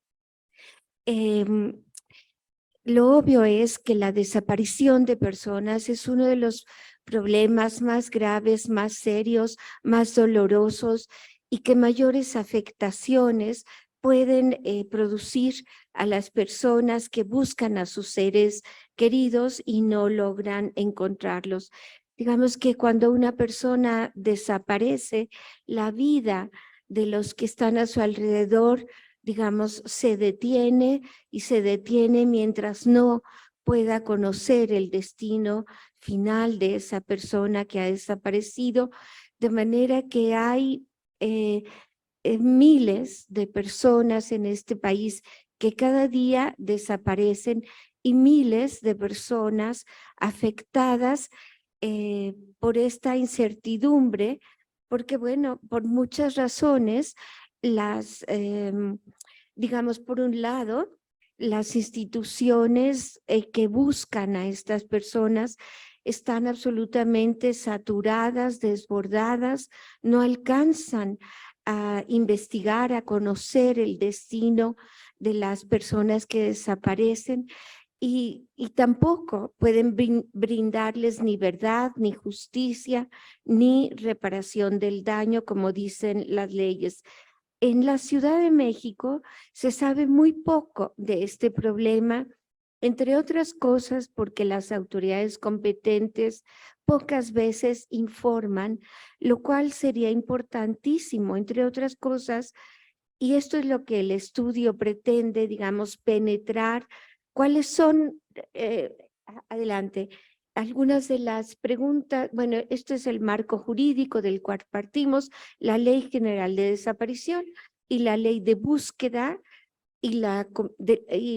Lo obvio es que la desaparición de personas es uno de los problemas más graves, más serios, más dolorosos y que mayores afectaciones pueden producir a las personas que buscan a sus seres queridos y no logran encontrarlos. Digamos que cuando una persona desaparece, la vida de los que están a su alrededor, digamos, se detiene y se detiene mientras no pueda conocer el destino final de esa persona que ha desaparecido, de manera que hay miles de personas en este país que cada día desaparecen y miles de personas afectadas por esta incertidumbre, porque bueno, por muchas razones, digamos, por un lado, las instituciones que buscan a estas personas están absolutamente saturadas, desbordadas, no alcanzan a investigar, a conocer el destino de las personas que desaparecen y tampoco pueden brindarles ni verdad, ni justicia, ni reparación del daño, como dicen las leyes. En la Ciudad de México se sabe muy poco de este problema, entre otras cosas porque las autoridades competentes pocas veces informan, lo cual sería importantísimo, entre otras cosas, y esto es lo que el estudio pretende, digamos, penetrar. ¿Cuáles son, adelante, algunas de las preguntas? Bueno, esto es el marco jurídico del cual partimos, la Ley General de Desaparición y la Ley de Búsqueda y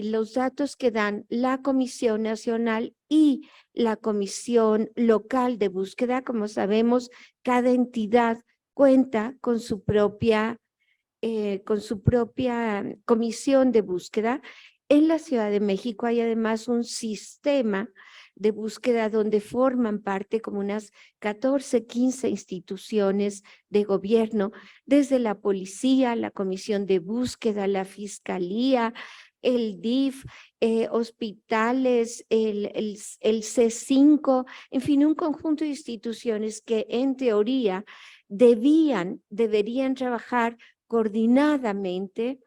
los datos que dan la Comisión Nacional y la Comisión Local de Búsqueda. Como sabemos, cada entidad cuenta con su propia comisión de búsqueda. En la Ciudad de México hay además un sistema de búsqueda donde forman parte como unas 14, 15 instituciones de gobierno, desde la policía, la comisión de búsqueda, la fiscalía, el DIF, hospitales, el C5, en fin, un conjunto de instituciones que en teoría deberían trabajar coordinadamente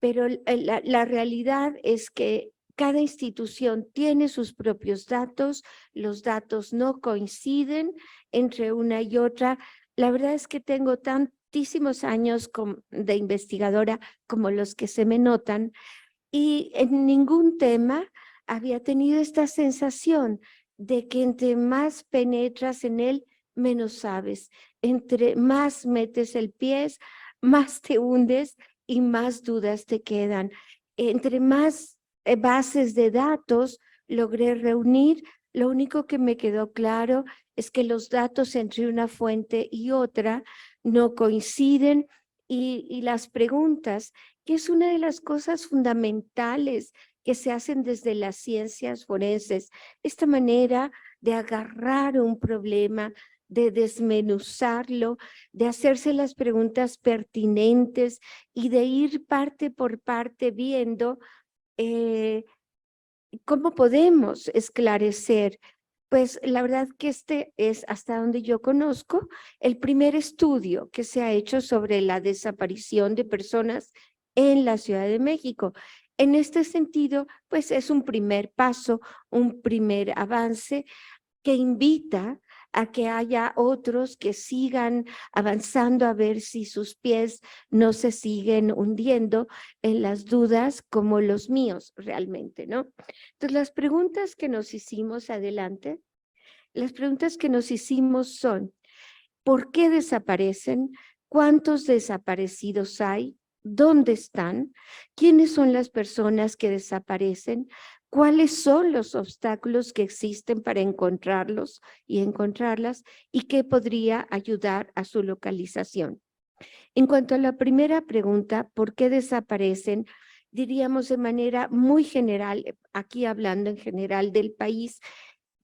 pero la realidad es que cada institución tiene sus propios datos, los datos no coinciden entre una y otra. La verdad es que tengo tantísimos años de investigadora como los que se me notan, y en ningún tema había tenido esta sensación de que entre más penetras en él, menos sabes. Entre más metes el pie, más te hundes y más dudas te quedan. Entre más bases de datos logré reunir, lo único que me quedó claro es que los datos entre una fuente y otra no coinciden, y las preguntas, que es una de las cosas fundamentales que se hacen desde las ciencias forenses, esta manera de agarrar un problema, de desmenuzarlo, de hacerse las preguntas pertinentes y de ir parte por parte viendo cómo podemos esclarecer. Pues la verdad que este es, hasta donde yo conozco, el primer estudio que se ha hecho sobre la desaparición de personas en la Ciudad de México. En este sentido, pues es un primer paso, un primer avance que invita a que haya otros que sigan avanzando a ver si sus pies no se siguen hundiendo en las dudas como los míos realmente, ¿no? Entonces, las preguntas que nos hicimos adelante, las preguntas que nos hicimos son: ¿por qué desaparecen? ¿Cuántos desaparecidos hay? ¿Dónde están? ¿Quiénes son las personas que desaparecen? ¿Cuáles son los obstáculos que existen para encontrarlos y encontrarlas? ¿Y qué podría ayudar a su localización? En cuanto a la primera pregunta, ¿por qué desaparecen? Diríamos de manera muy general, aquí hablando en general del país,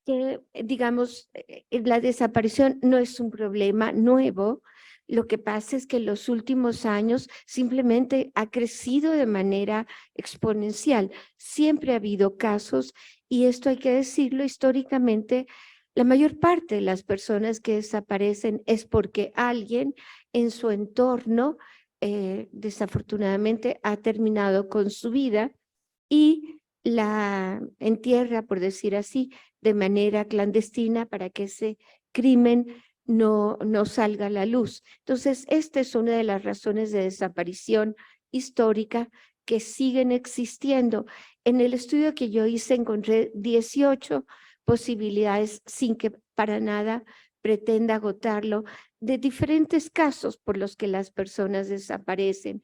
que, digamos, la desaparición no es un problema nuevo. Lo que pasa es que en los últimos años simplemente ha crecido de manera exponencial. Siempre ha habido casos, y esto hay que decirlo históricamente, la mayor parte de las personas que desaparecen es porque alguien en su entorno desafortunadamente ha terminado con su vida y la entierra, por decir así, de manera clandestina para que ese crimen no salga a la luz. Entonces, esta es una de las razones de desaparición histórica que siguen existiendo. En el estudio que yo hice encontré 18 posibilidades, sin que para nada pretenda agotarlo, de diferentes casos por los que las personas desaparecen.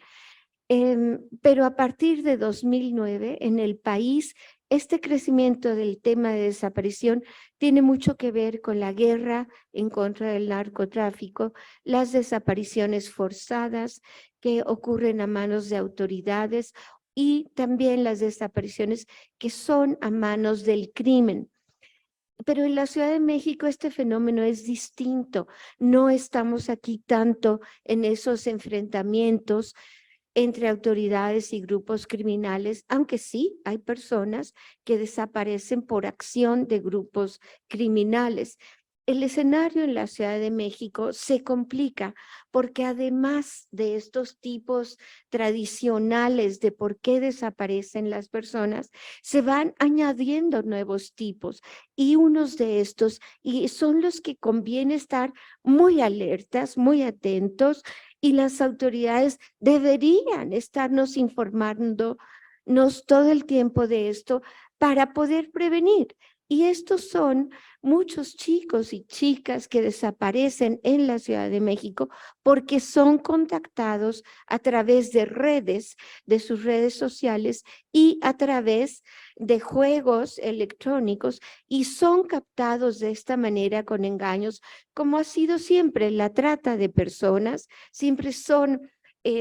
Pero a partir de 2009, en el país, este crecimiento del tema de desaparición tiene mucho que ver con la guerra en contra del narcotráfico, las desapariciones forzadas que ocurren a manos de autoridades y también las desapariciones que son a manos del crimen. Pero en la Ciudad de México este fenómeno es distinto. No estamos aquí tanto en esos enfrentamientos entre autoridades y grupos criminales, aunque sí hay personas que desaparecen por acción de grupos criminales. El escenario en la Ciudad de México se complica porque además de estos tipos tradicionales de por qué desaparecen las personas, se van añadiendo nuevos tipos, y unos de estos y son los que conviene estar muy alertas, muy atentos, y las autoridades deberían estarnos informándonos todo el tiempo de esto para poder prevenir. Y estos son muchos chicos y chicas que desaparecen en la Ciudad de México porque son contactados a través de redes, de sus redes sociales y a través de juegos electrónicos, y son captados de esta manera con engaños, como ha sido siempre la trata de personas. Siempre son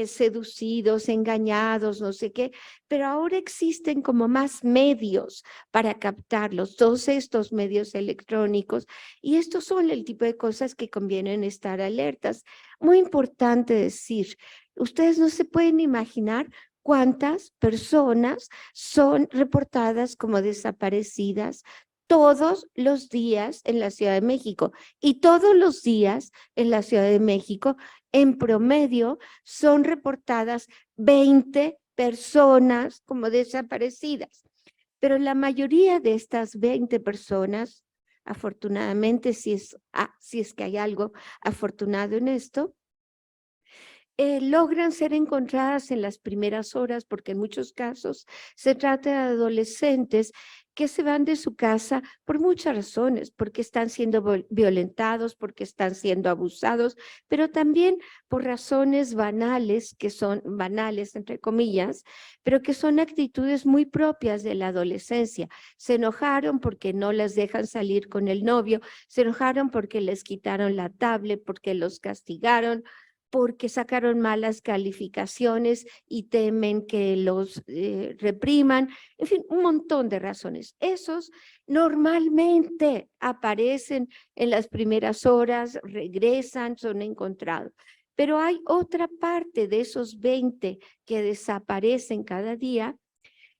seducidos, engañados, no sé qué, pero ahora existen como más medios para captarlos, todos estos medios electrónicos, y estos son el tipo de cosas que convienen estar alertas. Muy importante decir, ustedes no se pueden imaginar cuántas personas son reportadas como desaparecidas todos los días en la Ciudad de México, y todos los días en la Ciudad de México en promedio son reportadas 20 personas como desaparecidas. Pero la mayoría de estas 20 personas, afortunadamente, si es que hay algo afortunado en esto, logran ser encontradas en las primeras horas, porque en muchos casos se trata de adolescentes que se van de su casa por muchas razones, porque están siendo violentados, porque están siendo abusados, pero también por razones banales, que son banales, entre comillas, pero que son actitudes muy propias de la adolescencia. Se enojaron porque no las dejan salir con el novio, se enojaron porque les quitaron la tablet, porque los castigaron, porque sacaron malas calificaciones y temen que los repriman, en fin, un montón de razones. Esos normalmente aparecen en las primeras horas, regresan, son encontrados. Pero hay otra parte de esos 20 que desaparecen cada día,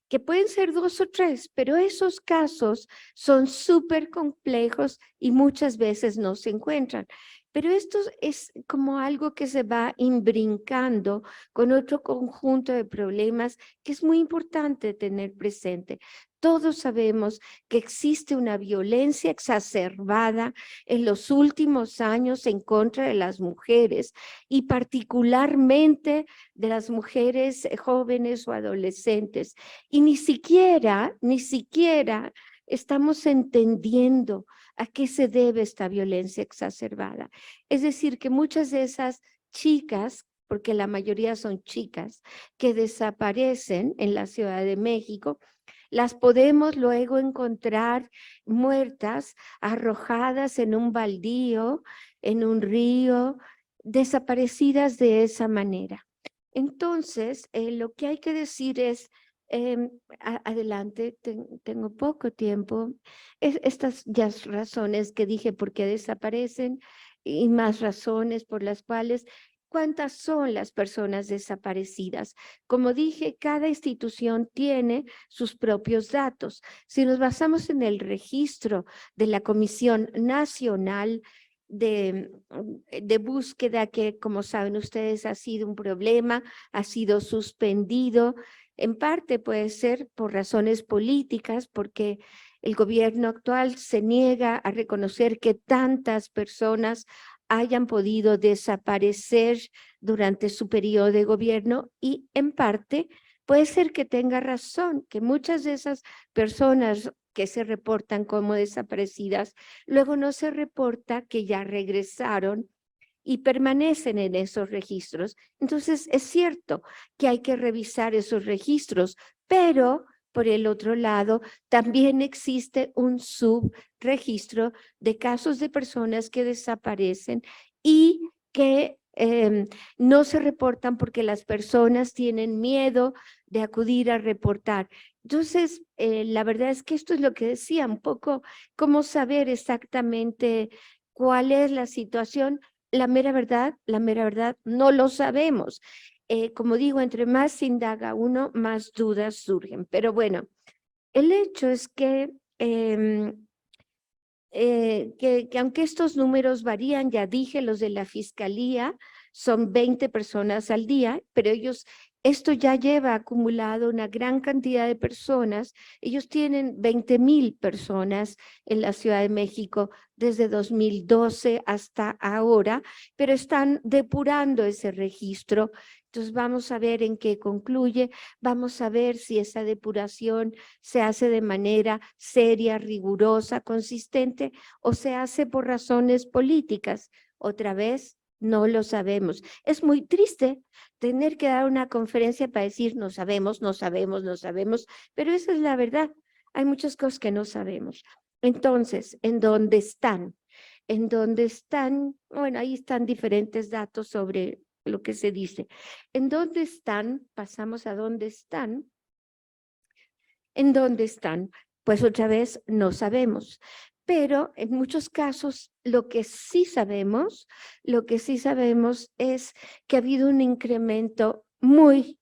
que pueden ser 2 o 3, pero esos casos son súper complejos y muchas veces no se encuentran. Pero esto es como algo que se va imbrincando con otro conjunto de problemas que es muy importante tener presente. Todos sabemos que existe una violencia exacerbada en los últimos años en contra de las mujeres y particularmente de las mujeres jóvenes o adolescentes. Y ni siquiera estamos entendiendo a qué se debe esta violencia exacerbada. Es decir, que muchas de esas chicas, porque la mayoría son chicas, que desaparecen en la Ciudad de México, las podemos luego encontrar muertas, arrojadas en un baldío, en un río, desaparecidas de esa manera. Entonces, lo que hay que decir es, adelante, tengo poco tiempo, estas ya razones que dije por qué desaparecen y más razones por las cuales. ¿Cuántas son las personas desaparecidas? Como dije, cada institución tiene sus propios datos. Si nos basamos en el registro de la Comisión Nacional de búsqueda, que como saben ustedes ha sido un problema, ha sido suspendido, en parte puede ser por razones políticas, porque el gobierno actual se niega a reconocer que tantas personas hayan podido desaparecer durante su periodo de gobierno, y en parte puede ser que tenga razón, que muchas de esas personas que se reportan como desaparecidas, luego no se reporta que ya regresaron y permanecen en esos registros. Entonces, es cierto que hay que revisar esos registros, pero por el otro lado, también existe un subregistro de casos de personas que desaparecen y que no se reportan porque las personas tienen miedo de acudir a reportar. Entonces, la verdad es que esto es lo que decía, un poco cómo saber exactamente cuál es la situación. La mera verdad, no lo sabemos. Como digo, entre más se indaga uno, más dudas surgen. Pero bueno, el hecho es que aunque estos números varían, ya dije, los de la Fiscalía son 20 personas al día, pero esto ya lleva acumulado una gran cantidad de personas. Ellos tienen 20,000 personas en la Ciudad de México desde 2012 hasta ahora, pero están depurando ese registro. Entonces vamos a ver en qué concluye, vamos a ver si esa depuración se hace de manera seria, rigurosa, consistente, o se hace por razones políticas. Otra vez, no lo sabemos. Es muy triste tener que dar una conferencia para decir no sabemos, no sabemos, no sabemos, pero esa es la verdad. Hay muchas cosas que no sabemos. Entonces, ¿en dónde están? ¿En dónde están? Bueno, ahí están diferentes datos sobre lo que se dice. ¿En dónde están? Pasamos a dónde están. ¿En dónde están? Pues otra vez no sabemos. Pero en muchos casos lo que sí sabemos es que ha habido un incremento muy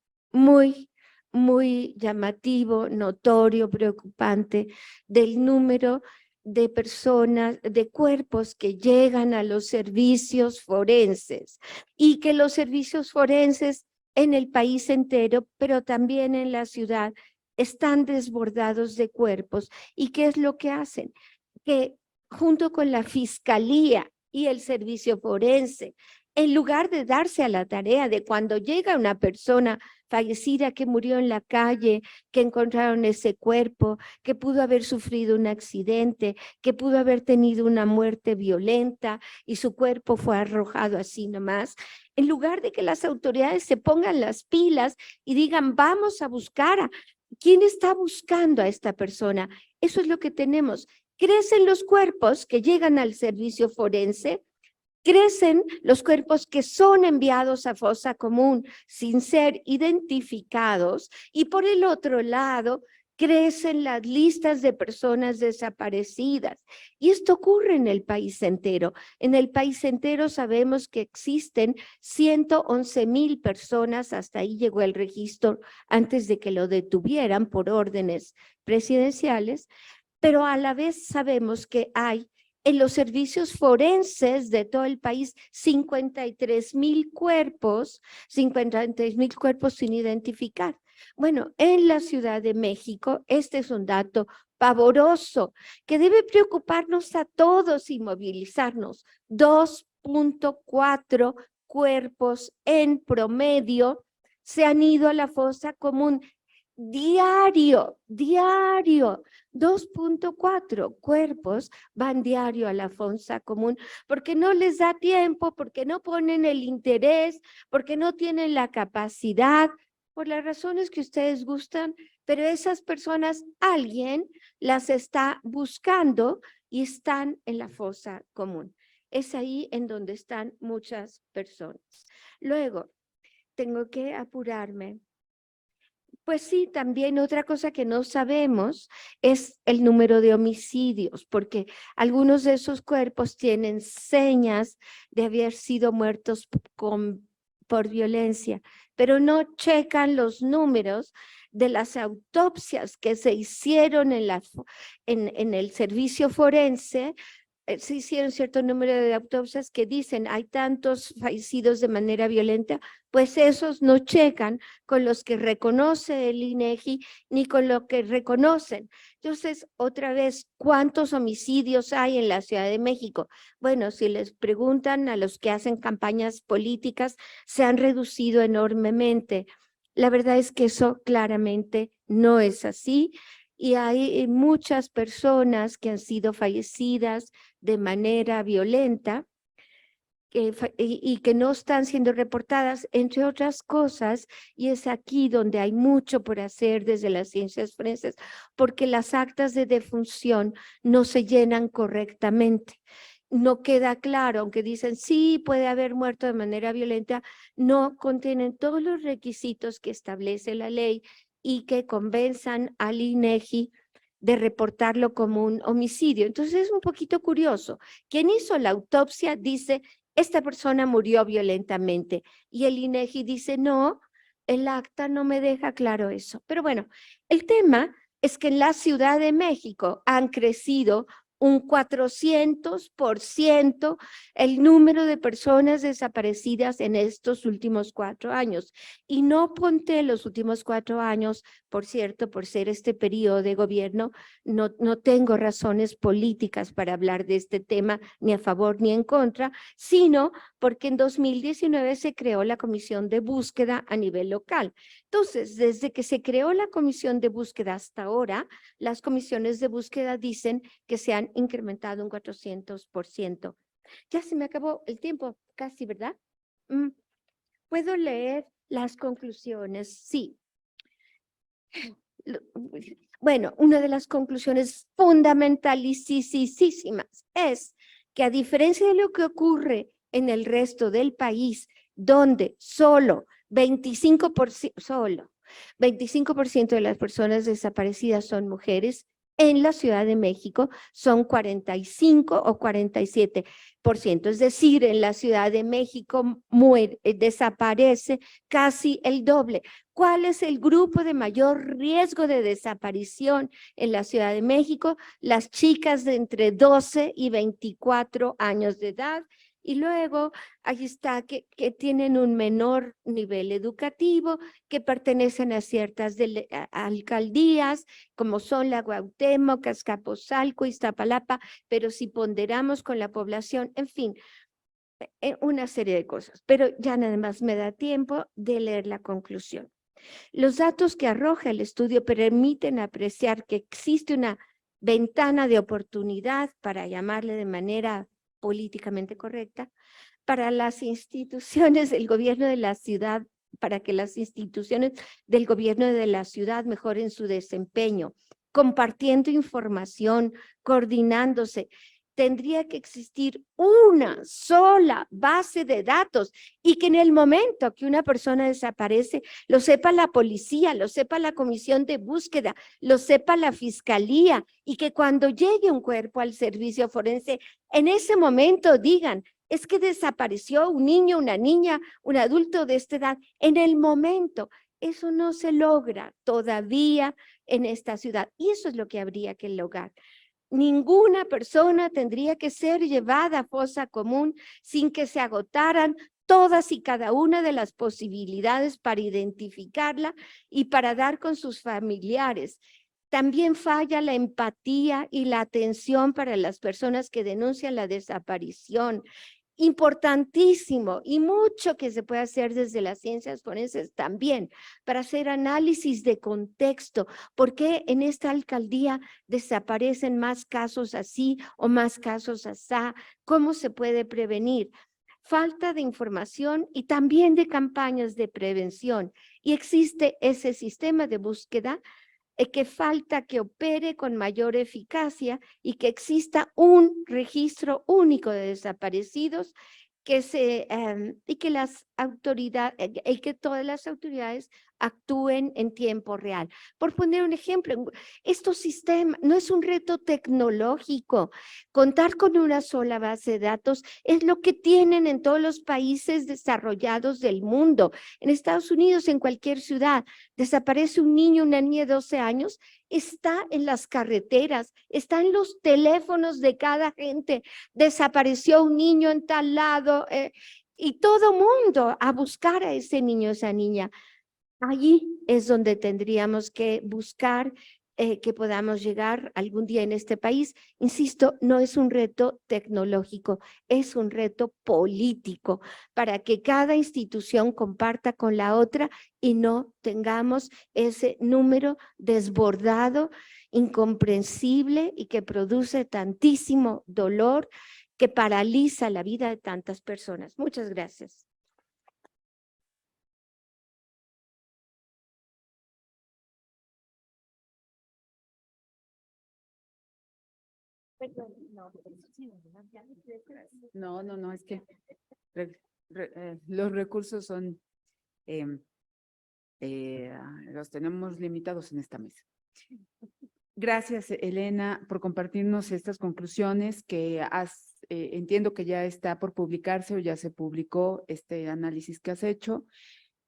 llamativo, notorio, preocupante del número de personas, de cuerpos que llegan a los servicios forenses, y que los servicios forenses en el país entero, pero también en la ciudad, están desbordados de cuerpos. ¿Y qué es lo que hacen? Que junto con la fiscalía y el servicio forense, en lugar de darse a la tarea de cuando llega una persona fallecida que murió en la calle, que encontraron ese cuerpo, que pudo haber sufrido un accidente, que pudo haber tenido una muerte violenta y su cuerpo fue arrojado así nomás, en lugar de que las autoridades se pongan las pilas y digan, vamos a buscar a quién está buscando a esta persona. Eso es lo que tenemos. Crecen los cuerpos que llegan al servicio forense, crecen los cuerpos que son enviados a fosa común sin ser identificados, y por el otro lado crecen las listas de personas desaparecidas. Y esto ocurre en el país entero. En el país entero sabemos que existen 111,000 personas, hasta ahí llegó el registro antes de que lo detuvieran por órdenes presidenciales, pero a la vez sabemos que hay en los servicios forenses de todo el país 53,000 cuerpos, 53,000 cuerpos sin identificar. Bueno, en la Ciudad de México, este es un dato pavoroso que debe preocuparnos a todos y movilizarnos. 2.4 cuerpos en promedio se han ido a la fosa común diario. 2.4 cuerpos van diario a la fosa común porque no les da tiempo, porque no ponen el interés, porque no tienen la capacidad, por las razones que ustedes gustan, pero esas personas, alguien las está buscando y están en la fosa común. Es ahí en donde están muchas personas. Luego, tengo que apurarme. Pues sí, también otra cosa que no sabemos es el número de homicidios, porque algunos de esos cuerpos tienen señas de haber sido muertos por violencia, pero no checan los números de las autopsias que se hicieron en el servicio forense. Se hicieron cierto número de autopsias que dicen hay tantos fallecidos de manera violenta, pues esos no checan con los que reconoce el INEGI ni con lo que reconocen. Entonces, otra vez, ¿cuántos homicidios hay en la Ciudad de México? Bueno, si les preguntan a los que hacen campañas políticas, se han reducido enormemente. La verdad es que eso claramente no es así. Y hay muchas personas que han sido fallecidas de manera violenta y que no están siendo reportadas, entre otras cosas, y es aquí donde hay mucho por hacer desde las ciencias forenses, porque las actas de defunción no se llenan correctamente. No queda claro, aunque dicen sí, puede haber muerto de manera violenta, no contienen todos los requisitos que establece la ley y que convenzan al INEGI de reportarlo como un homicidio. Entonces es un poquito curioso. Quien hizo la autopsia dice, esta persona murió violentamente, y el INEGI dice, no, el acta no me deja claro eso. Pero bueno, el tema es que en la Ciudad de México han crecido un 400% el número de personas desaparecidas en estos últimos 4 años. Y no conté los últimos 4 años, por cierto, por ser este periodo de gobierno, no tengo razones políticas para hablar de este tema, ni a favor ni en contra, sino porque en 2019 se creó la Comisión de Búsqueda a nivel local. Entonces, desde que se creó la Comisión de Búsqueda hasta ahora, las comisiones de búsqueda dicen que se han incrementado un 400%. Ya se me acabó el tiempo, casi, ¿verdad? ¿Puedo leer las conclusiones? Sí. Bueno, una de las conclusiones fundamentalísimas es que, a diferencia de lo que ocurre en el resto del país, donde solo 25% de las personas desaparecidas son mujeres, en la Ciudad de México son 45 o 47%. Es decir, en la Ciudad de México desaparece casi el doble. ¿Cuál es el grupo de mayor riesgo de desaparición en la Ciudad de México? Las chicas de entre 12 y 24 años de edad, Y luego ahí está que tienen un menor nivel educativo, que pertenecen a ciertas alcaldías, como son la Cuauhtémoc, Azcapotzalco, Iztapalapa, pero si ponderamos con la población, en fin, una serie de cosas. Pero ya nada más me da tiempo de leer la conclusión. Los datos que arroja el estudio permiten apreciar que existe una ventana de oportunidad, para llamarle de manera políticamente correcta, para las instituciones del gobierno de la ciudad, para que las instituciones del gobierno de la ciudad mejoren su desempeño, compartiendo información, coordinándose. Tendría que existir una sola base de datos y que en el momento que una persona desaparece, lo sepa la policía, lo sepa la comisión de búsqueda, lo sepa la fiscalía, y que cuando llegue un cuerpo al servicio forense, en ese momento digan, es que desapareció un niño, una niña, un adulto de esta edad. En el momento, eso no se logra todavía en esta ciudad, y eso es lo que habría que lograr. Ninguna persona tendría que ser llevada a fosa común sin que se agotaran todas y cada una de las posibilidades para identificarla y para dar con sus familiares. También falla la empatía y la atención para las personas que denuncian la desaparición. Importantísimo, y mucho que se puede hacer desde las ciencias forenses también, para hacer análisis de contexto. ¿Por qué en esta alcaldía desaparecen más casos así o más casos asá? ¿Cómo se puede prevenir? Falta de información y también de campañas de prevención. Y existe ese sistema de búsqueda que falta que opere con mayor eficacia y que exista un registro único de desaparecidos y que las autoridades, y que todas las autoridades actúen en tiempo real. Por poner un ejemplo, estos sistemas no es un reto tecnológico. Contar con una sola base de datos es lo que tienen en todos los países desarrollados del mundo. En Estados Unidos, en cualquier ciudad, desaparece un niño, una niña de 12 años, está en las carreteras, está en los teléfonos de cada gente. Desapareció un niño en tal lado, y todo mundo a buscar a ese niño, esa niña. Allí es donde tendríamos que buscar que podamos llegar algún día en este país. Insisto, no es un reto tecnológico, es un reto político, para que cada institución comparta con la otra y no tengamos ese número desbordado, incomprensible y que produce tantísimo dolor, que paraliza la vida de tantas personas. Muchas gracias. No, es que los recursos son, los tenemos limitados en esta mesa. Gracias, Elena, por compartirnos estas conclusiones que entiendo que ya está por publicarse o ya se publicó este análisis que has hecho,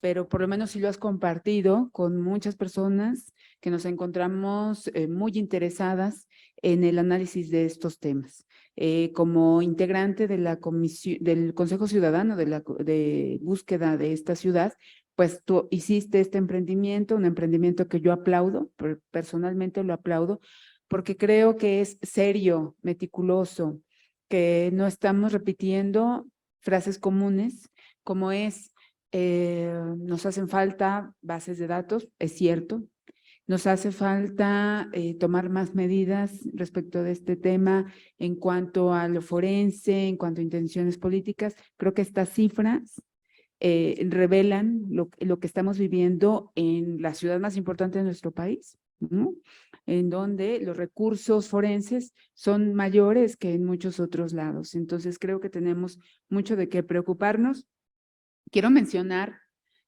pero por lo menos sí lo has compartido con muchas personas que nos encontramos muy interesadas en el análisis de estos temas. Como integrante de la del Consejo Ciudadano de búsqueda de esta ciudad, pues tú hiciste este emprendimiento, un emprendimiento que yo aplaudo, personalmente lo aplaudo, porque creo que es serio, meticuloso, que no estamos repitiendo frases comunes, como es, nos hacen falta bases de datos, es cierto, nos hace falta tomar más medidas respecto de este tema en cuanto a lo forense, en cuanto a intenciones políticas. Creo que estas cifras revelan lo que estamos viviendo en la ciudad más importante de nuestro país, ¿no? En donde los recursos forenses son mayores que en muchos otros lados. Entonces creo que tenemos mucho de qué preocuparnos. Quiero mencionar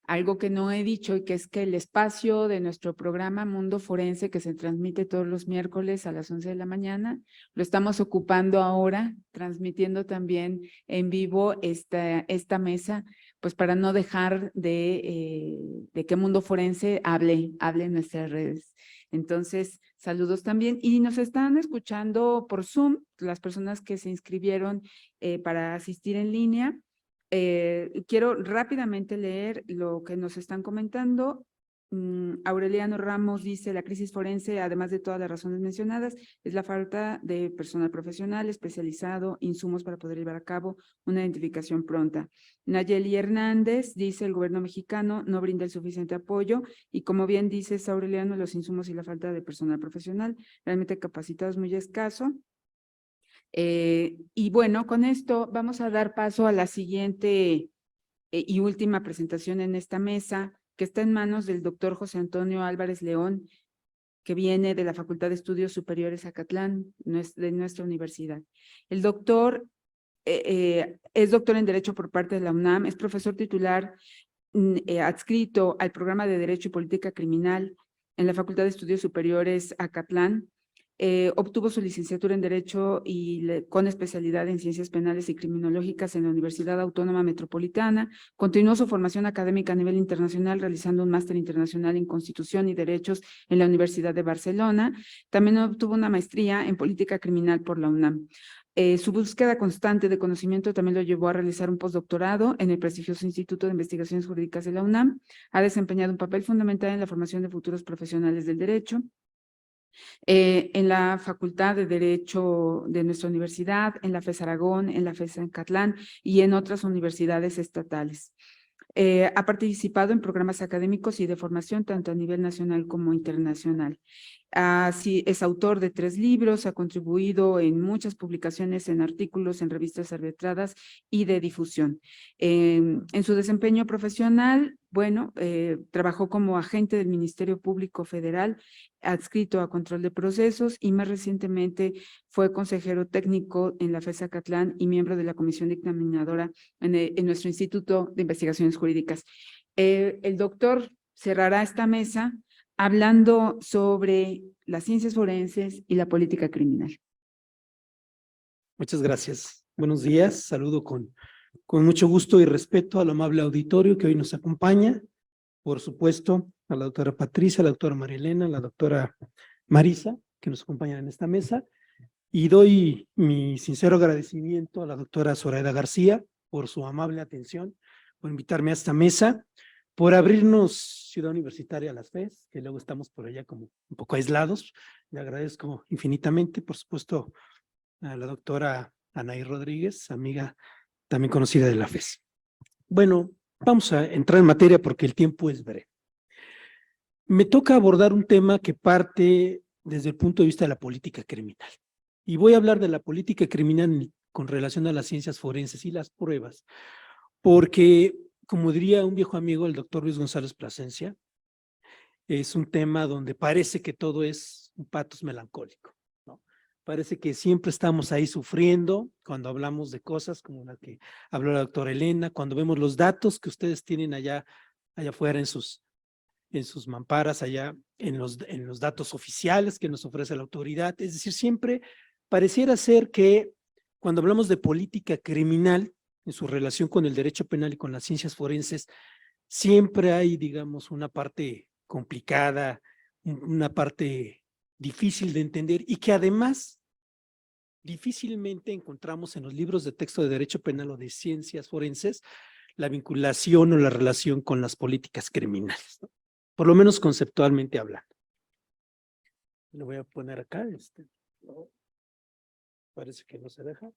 algo que no he dicho, y que es que el espacio de nuestro programa Mundo Forense, que se transmite todos los miércoles a las 11 de la mañana, lo estamos ocupando ahora, transmitiendo también en vivo esta mesa, pues para no dejar de que Mundo Forense hable en nuestras redes. Entonces, saludos también. Y nos están escuchando por Zoom, las personas que se inscribieron para asistir en línea. Quiero rápidamente leer lo que nos están comentando. Aureliano Ramos dice, la crisis forense, además de todas las razones mencionadas, es la falta de personal profesional especializado, insumos para poder llevar a cabo una identificación pronta. Nayeli Hernández dice, el gobierno mexicano no brinda el suficiente apoyo y como bien dice Aureliano, los insumos y la falta de personal profesional realmente capacitado es muy escaso. Y bueno, con esto vamos a dar paso a la siguiente y última presentación en esta mesa, que está en manos del doctor José Antonio Álvarez León, que viene de la Facultad de Estudios Superiores Acatlán, de nuestra universidad. El doctor es doctor en Derecho por parte de la UNAM, es profesor titular adscrito al programa de Derecho y Política Criminal en la Facultad de Estudios Superiores Acatlán. Obtuvo su licenciatura en Derecho con especialidad en Ciencias Penales y Criminológicas en la Universidad Autónoma Metropolitana. Continuó su formación académica a nivel internacional realizando un máster internacional en Constitución y Derechos en la Universidad de Barcelona. También obtuvo una maestría en Política Criminal por la UNAM. Su búsqueda constante de conocimiento también lo llevó a realizar un postdoctorado en el prestigioso Instituto de Investigaciones Jurídicas de la UNAM. Ha desempeñado un papel fundamental en la formación de futuros profesionales del derecho. En la Facultad de Derecho de nuestra universidad, en la FES Aragón, en la FES Acatlán y en otras universidades estatales. Ha participado en programas académicos y de formación tanto a nivel nacional como internacional. Así es autor de 3 libros, ha contribuido en muchas publicaciones, en artículos, en revistas arbitradas y de difusión. En su desempeño profesional, bueno, trabajó como agente del Ministerio Público Federal, adscrito a control de procesos y más recientemente fue consejero técnico en la FES Acatlán y miembro de la comisión dictaminadora en nuestro Instituto de Investigaciones Jurídicas. El doctor cerrará esta mesa hablando sobre las ciencias forenses y la política criminal. Muchas gracias. Buenos días. Saludo con mucho gusto y respeto al amable auditorio que hoy nos acompaña. Por supuesto, a la doctora Patricia, a la doctora María Elena, a la doctora Marisa, que nos acompañan en esta mesa. Y doy mi sincero agradecimiento a la doctora Zoraida García por su amable atención, por invitarme a esta mesa, por abrirnos Ciudad Universitaria a las FES, que luego estamos por allá como un poco aislados. Le agradezco infinitamente, por supuesto, a la doctora Anaí Rodríguez, amiga también conocida de la FES. Bueno, vamos a entrar en materia porque el tiempo es breve. Me toca abordar un tema que parte desde el punto de vista de la política criminal. Y voy a hablar de la política criminal con relación a las ciencias forenses y las pruebas, porque, como diría un viejo amigo, el doctor Luis González Plasencia, es un tema donde parece que todo es un pathos melancólico, ¿no? Parece que siempre estamos ahí sufriendo cuando hablamos de cosas como la que habló la doctora Elena, cuando vemos los datos que ustedes tienen allá afuera en sus mamparas, allá en los datos oficiales que nos ofrece la autoridad. Es decir, siempre pareciera ser que cuando hablamos de política criminal en su relación con el derecho penal y con las ciencias forenses, siempre hay, digamos, una parte complicada, una parte difícil de entender y que además difícilmente encontramos en los libros de texto de derecho penal o de ciencias forenses la vinculación o la relación con las políticas criminales, ¿no? Por lo menos conceptualmente hablando. Lo voy a poner acá. No, parece que no se deja.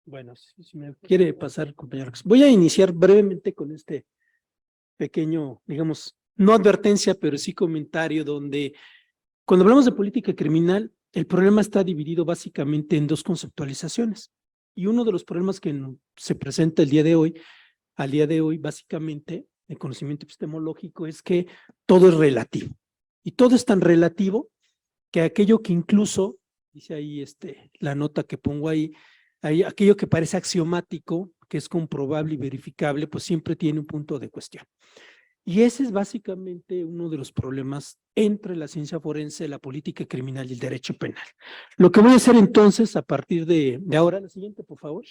Bueno, si me quiere pasar, compañero. Voy a iniciar brevemente con este pequeño, digamos, no advertencia, pero sí comentario, donde cuando hablamos de política criminal, el problema está dividido básicamente en 2 conceptualizaciones. Y uno de los problemas que se presenta al día de hoy, básicamente, el conocimiento epistemológico es que todo es relativo. Y todo es tan relativo que aquello que incluso, dice ahí la nota que pongo ahí, aquello que parece axiomático, que es comprobable y verificable, pues siempre tiene un punto de cuestión. Y ese es básicamente uno de los problemas entre la ciencia forense, la política criminal y el derecho penal. Lo que voy a hacer entonces, a partir de ahora, la siguiente, por favor,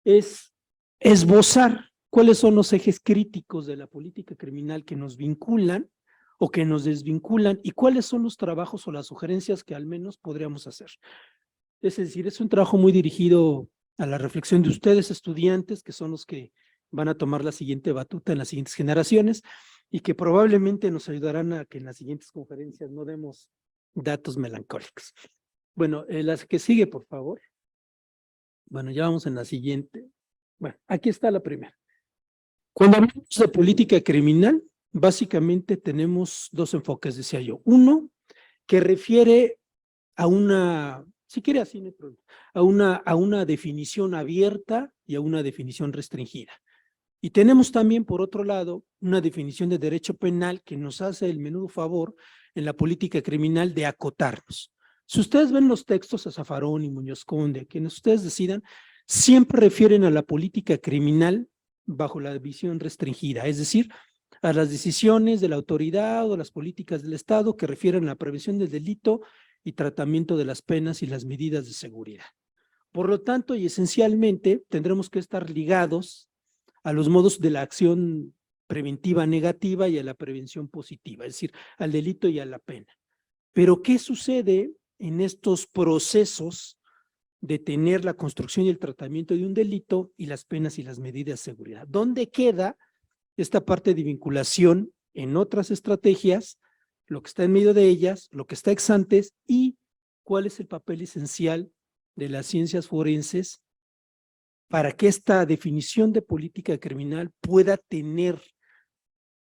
es esbozar cuáles son los ejes críticos de la política criminal que nos vinculan o que nos desvinculan y cuáles son los trabajos o las sugerencias que al menos podríamos hacer. Es decir, es un trabajo muy dirigido a la reflexión de ustedes, estudiantes, que son los que van a tomar la siguiente batuta en las siguientes generaciones y que probablemente nos ayudarán a que en las siguientes conferencias no demos datos melancólicos. Bueno, la que sigue, por favor. Bueno, ya vamos en la siguiente. Bueno, aquí está la primera. Cuando hablamos de política criminal, básicamente tenemos dos enfoques, decía yo. Uno, que refiere a una, si quiere así, no hay problema, a una definición abierta y a una definición restringida. Y tenemos también, por otro lado, una definición de derecho penal que nos hace el menudo favor en la política criminal de acotarnos. Si ustedes ven los textos a Zaffaroni y Muñoz Conde, a quienes ustedes decidan, siempre refieren a la política criminal bajo la visión restringida, es decir, a las decisiones de la autoridad o las políticas del Estado que refieren a la prevención del delito y tratamiento de las penas y las medidas de seguridad. Por lo tanto, y esencialmente, tendremos que estar ligados a los modos de la acción preventiva negativa y a la prevención positiva, es decir, al delito y a la pena. Pero, ¿qué sucede en estos procesos de tener la construcción y el tratamiento de un delito y las penas y las medidas de seguridad? ¿Dónde queda esta parte de vinculación en otras estrategias, lo que está en medio de ellas, lo que está ex antes y cuál es el papel esencial de las ciencias forenses para que esta definición de política criminal pueda tener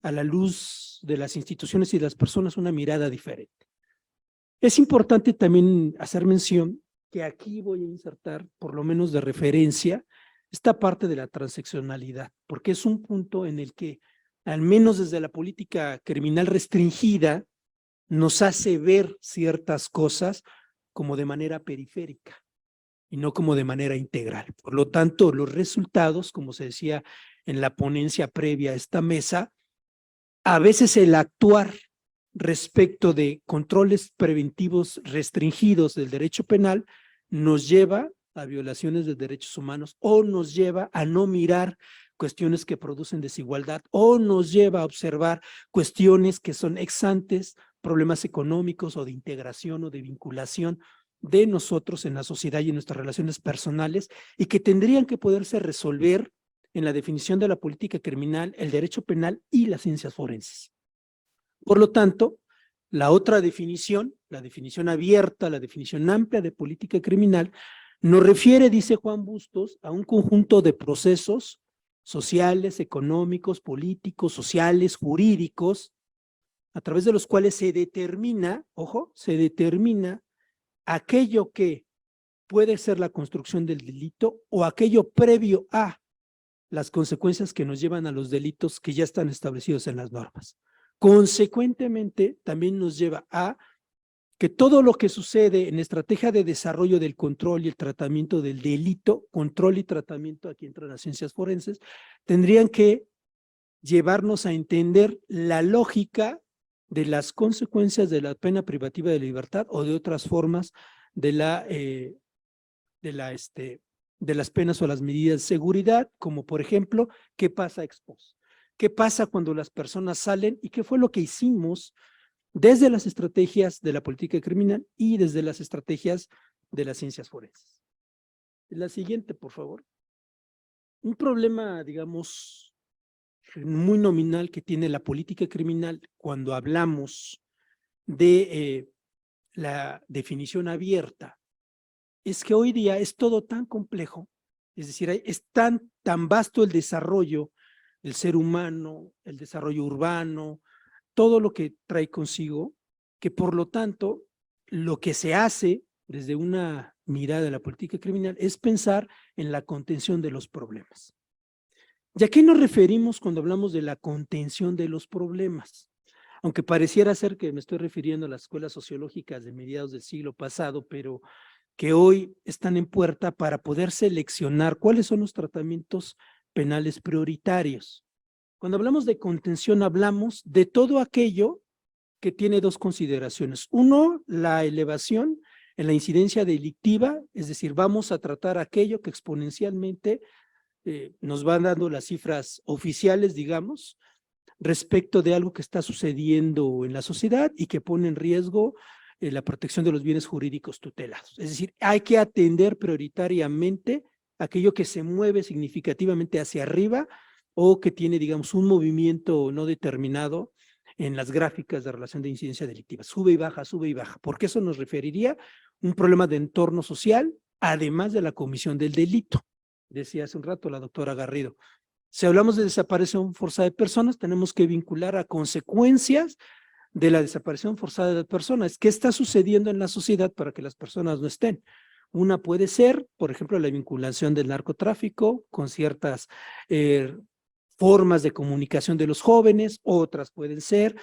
a la luz de las instituciones y de las personas una mirada diferente? Es importante también hacer mención que aquí voy a insertar, por lo menos de referencia, esta parte de la transaccionalidad, porque es un punto en el que, al menos desde la política criminal restringida, nos hace ver ciertas cosas como de manera periférica y no como de manera integral. Por lo tanto, los resultados, como se decía en la ponencia previa a esta mesa, a veces el actuar respecto de controles preventivos restringidos del derecho penal nos lleva a violaciones de derechos humanos o nos lleva a no mirar cuestiones que producen desigualdad o nos lleva a observar cuestiones que son ex antes, problemas económicos o de integración o de vinculación de nosotros en la sociedad y en nuestras relaciones personales y que tendrían que poderse resolver en la definición de la política criminal, el derecho penal y las ciencias forenses. Por lo tanto, la otra definición, la definición abierta, la definición amplia de política criminal, nos refiere, dice Juan Bustos, a un conjunto de procesos sociales, económicos, políticos, sociales, jurídicos, a través de los cuales se determina, ojo, se determina aquello que puede ser la construcción del delito o aquello previo a las consecuencias que nos llevan a los delitos que ya están establecidos en las normas. Consecuentemente, también nos lleva a que todo lo que sucede en la estrategia de desarrollo del control y el tratamiento del delito, control y tratamiento, aquí entran las ciencias forenses, tendrían que llevarnos a entender la lógica de las consecuencias de la pena privativa de libertad o de otras formas de las penas o las medidas de seguridad, como por ejemplo, ¿qué pasa ex post? ¿Qué pasa cuando las personas salen? ¿Y qué fue lo que hicimos desde las estrategias de la política criminal y desde las estrategias de las ciencias forenses? La siguiente, por favor. Un problema, digamos, muy nominal que tiene la política criminal cuando hablamos de la definición abierta es que hoy día es todo tan complejo, es decir, es tan vasto el desarrollo del ser humano, el desarrollo urbano, todo lo que trae consigo, que por lo tanto lo que se hace desde una mirada de la política criminal es pensar en la contención de los problemas. ¿Y a qué nos referimos cuando hablamos de la contención de los problemas? Aunque pareciera ser que me estoy refiriendo a las escuelas sociológicas de mediados del siglo pasado, pero que hoy están en puerta para poder seleccionar cuáles son los tratamientos penales prioritarios. Cuando hablamos de contención, hablamos de todo aquello que tiene dos consideraciones. Uno, la elevación en la incidencia delictiva, es decir, vamos a tratar aquello que exponencialmente nos van dando las cifras oficiales, digamos, respecto de algo que está sucediendo en la sociedad y que pone en riesgo la protección de los bienes jurídicos tutelados. Es decir, hay que atender prioritariamente aquello que se mueve significativamente hacia arriba o que tiene, digamos, un movimiento no determinado en las gráficas de relación de incidencia delictiva. Sube y baja, porque eso nos referiría a un problema de entorno social, además de la comisión del delito. Decía hace un rato la doctora Garrido. Si hablamos de desaparición forzada de personas, tenemos que vincular a consecuencias de la desaparición forzada de personas. ¿Qué está sucediendo en la sociedad para que las personas no estén? Una puede ser, por ejemplo, la vinculación del narcotráfico con ciertas formas de comunicación de los jóvenes, otras pueden ser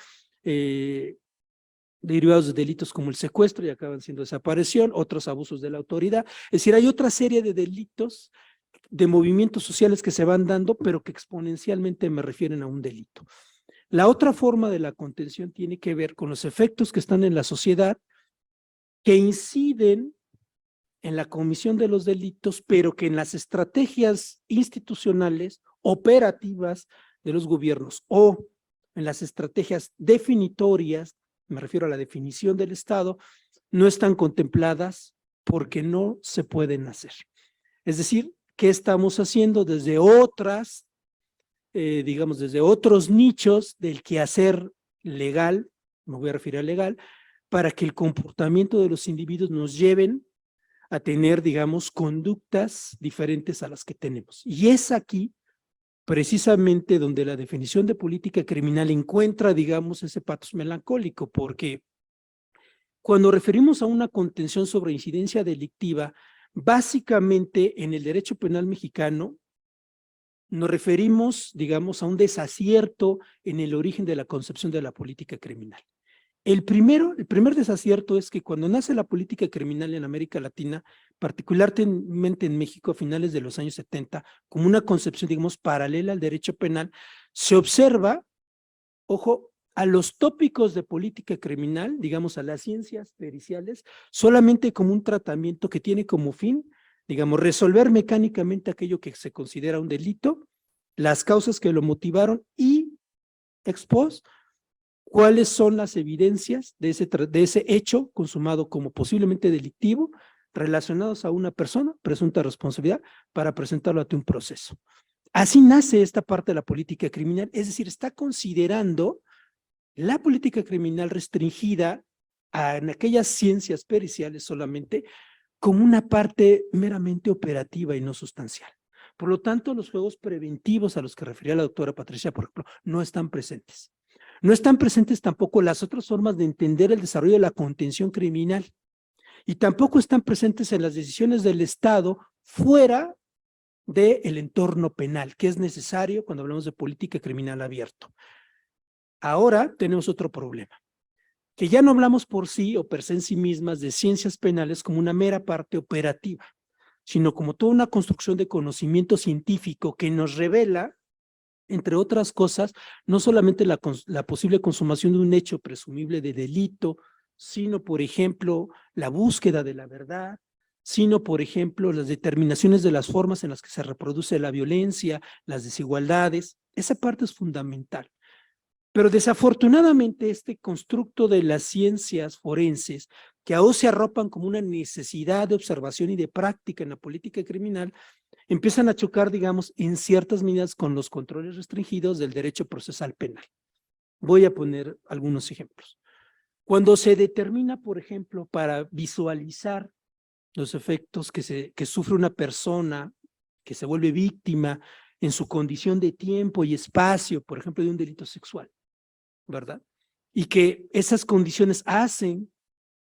derivados de delitos como el secuestro y acaban siendo desaparición, otros abusos de la autoridad. Es decir, hay otra serie de delitos, de movimientos sociales que se van dando, pero que exponencialmente me refieren a un delito. La otra forma de la contención tiene que ver con los efectos que están en la sociedad que inciden en la comisión de los delitos, pero que en las estrategias institucionales, operativas de los gobiernos o en las estrategias definitorias, me refiero a la definición del Estado, no están contempladas porque no se pueden hacer. Es decir, ¿qué estamos haciendo desde otras, digamos, desde otros nichos del quehacer legal, me voy a referir a legal, para que el comportamiento de los individuos nos lleven a tener, digamos, conductas diferentes a las que tenemos? Y es aquí precisamente donde la definición de política criminal encuentra, digamos, ese pathos melancólico, porque cuando referimos a una contención sobre incidencia delictiva, básicamente en el derecho penal mexicano nos referimos, digamos, a un desacierto en el origen de la concepción de la política criminal. El primer desacierto es que cuando nace la política criminal en América Latina, particularmente en México a finales de los años 70, como una concepción, digamos, paralela al derecho penal, se observa, ojo, a los tópicos de política criminal, digamos, a las ciencias periciales, solamente como un tratamiento que tiene como fin, digamos, resolver mecánicamente aquello que se considera un delito, las causas que lo motivaron y, ex post, cuáles son las evidencias de ese hecho consumado como posiblemente delictivo relacionados a una persona, presunta responsabilidad, para presentarlo ante un proceso. Así nace esta parte de la política criminal, es decir, está considerando la política criminal restringida en aquellas ciencias periciales solamente como una parte meramente operativa y no sustancial. Por lo tanto, los juegos preventivos a los que refería la doctora Patricia, por ejemplo, no están presentes. No están presentes tampoco las otras formas de entender el desarrollo de la contención criminal y tampoco están presentes en las decisiones del Estado fuera del entorno penal, que es necesario cuando hablamos de política criminal abierto. Ahora tenemos otro problema, que ya no hablamos por sí o per se en sí mismas de ciencias penales como una mera parte operativa, sino como toda una construcción de conocimiento científico que nos revela, entre otras cosas, no solamente la posible consumación de un hecho presumible de delito, sino, por ejemplo, la búsqueda de la verdad, sino, por ejemplo, las determinaciones de las formas en las que se reproduce la violencia, las desigualdades. Esa parte es fundamental. Pero desafortunadamente este constructo de las ciencias forenses, que aún se arropan como una necesidad de observación y de práctica en la política criminal, empiezan a chocar, digamos, en ciertas medidas con los controles restringidos del derecho procesal penal. Voy a poner algunos ejemplos. Cuando se determina, por ejemplo, para visualizar los efectos que sufre una persona que se vuelve víctima en su condición de tiempo y espacio, por ejemplo, de un delito sexual, ¿verdad? Y que esas condiciones hacen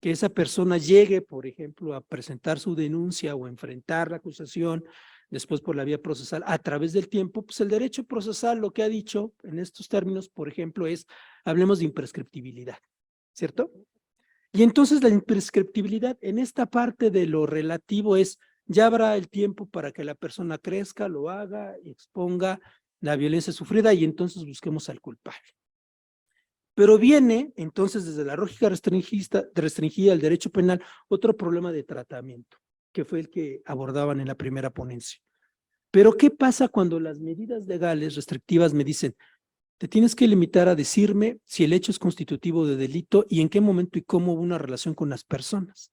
que esa persona llegue, por ejemplo, a presentar su denuncia o a enfrentar la acusación después por la vía procesal a través del tiempo, pues el derecho procesal lo que ha dicho en estos términos, por ejemplo, es, hablemos de imprescriptibilidad, ¿cierto? Y entonces la imprescriptibilidad en esta parte de lo relativo es, ya habrá el tiempo para que la persona crezca, lo haga, exponga la violencia sufrida y entonces busquemos al culpable. Pero viene entonces desde la lógica restringida del derecho penal otro problema de tratamiento, que fue el que abordaban en la primera ponencia. Pero ¿qué pasa cuando las medidas legales restrictivas me dicen, te tienes que limitar a decirme si el hecho es constitutivo de delito y en qué momento y cómo hubo una relación con las personas?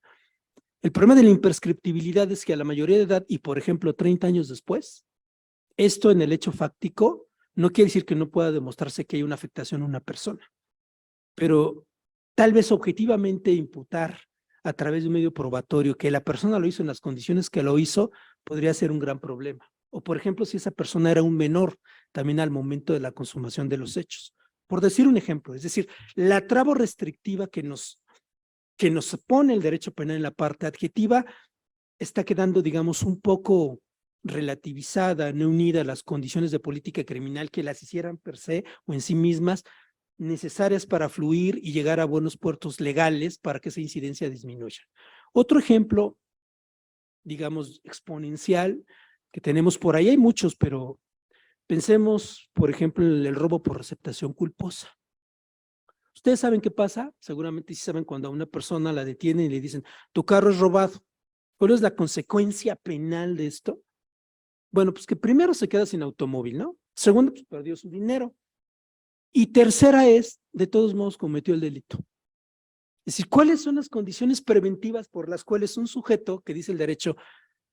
El problema de la imprescriptibilidad es que a la mayoría de edad y, por ejemplo, 30 años después, esto en el hecho fáctico no quiere decir que no pueda demostrarse que hay una afectación a una persona, pero tal vez objetivamente imputar a través de un medio probatorio que la persona lo hizo en las condiciones que lo hizo podría ser un gran problema. O, por ejemplo, si esa persona era un menor también al momento de la consumación de los hechos. Por decir un ejemplo, es decir, la traba restrictiva que nos pone el derecho penal en la parte adjetiva está quedando, digamos, un poco relativizada, no unida a las condiciones de política criminal que las hicieran per se o en sí mismas necesarias para fluir y llegar a buenos puertos legales para que esa incidencia disminuya. Otro ejemplo, digamos, exponencial que tenemos por ahí, hay muchos, pero pensemos, por ejemplo, en el robo por receptación culposa. ¿Ustedes saben qué pasa? Seguramente sí saben cuando a una persona la detienen y le dicen, tu carro es robado. ¿Cuál es la consecuencia penal de esto? Bueno, pues que primero se queda sin automóvil, ¿no? Segundo, pues perdió su dinero. Y tercera es, de todos modos, cometió el delito. Es decir, ¿cuáles son las condiciones preventivas por las cuales un sujeto, que dice el derecho,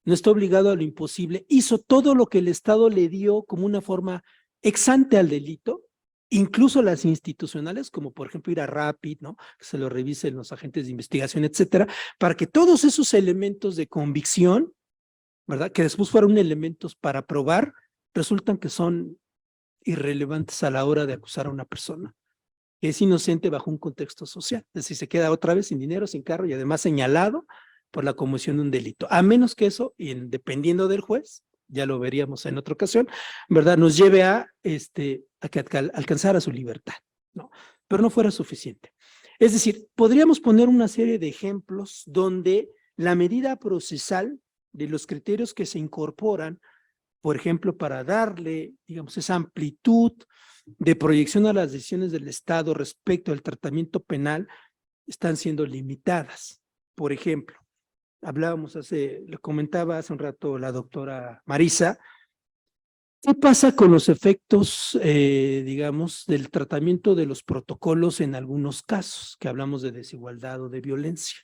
no está obligado a lo imposible, hizo todo lo que el Estado le dio como una forma ex ante al delito, incluso las institucionales, como por ejemplo ir a Rapid, ¿no? Que se lo revisen los agentes de investigación, etcétera, para que todos esos elementos de convicción, ¿verdad? Que después fueron elementos para probar, resultan que son irrelevantes a la hora de acusar a una persona que es inocente bajo un contexto social. Es decir, se queda otra vez sin dinero, sin carro y además señalado por la comisión de un delito. A menos que eso, y dependiendo del juez, ya lo veríamos en otra ocasión, ¿verdad? Nos lleve a que alcanzara su libertad, ¿no? Pero no fuera suficiente. Es decir, podríamos poner una serie de ejemplos donde la medida procesal de los criterios que se incorporan, por ejemplo, para darle, digamos, esa amplitud de proyección a las decisiones del Estado respecto al tratamiento penal, están siendo limitadas. Por ejemplo, le comentaba hace un rato la doctora Marisa, ¿qué pasa con los efectos, digamos, del tratamiento de los protocolos en algunos casos, que hablamos de desigualdad o de violencia?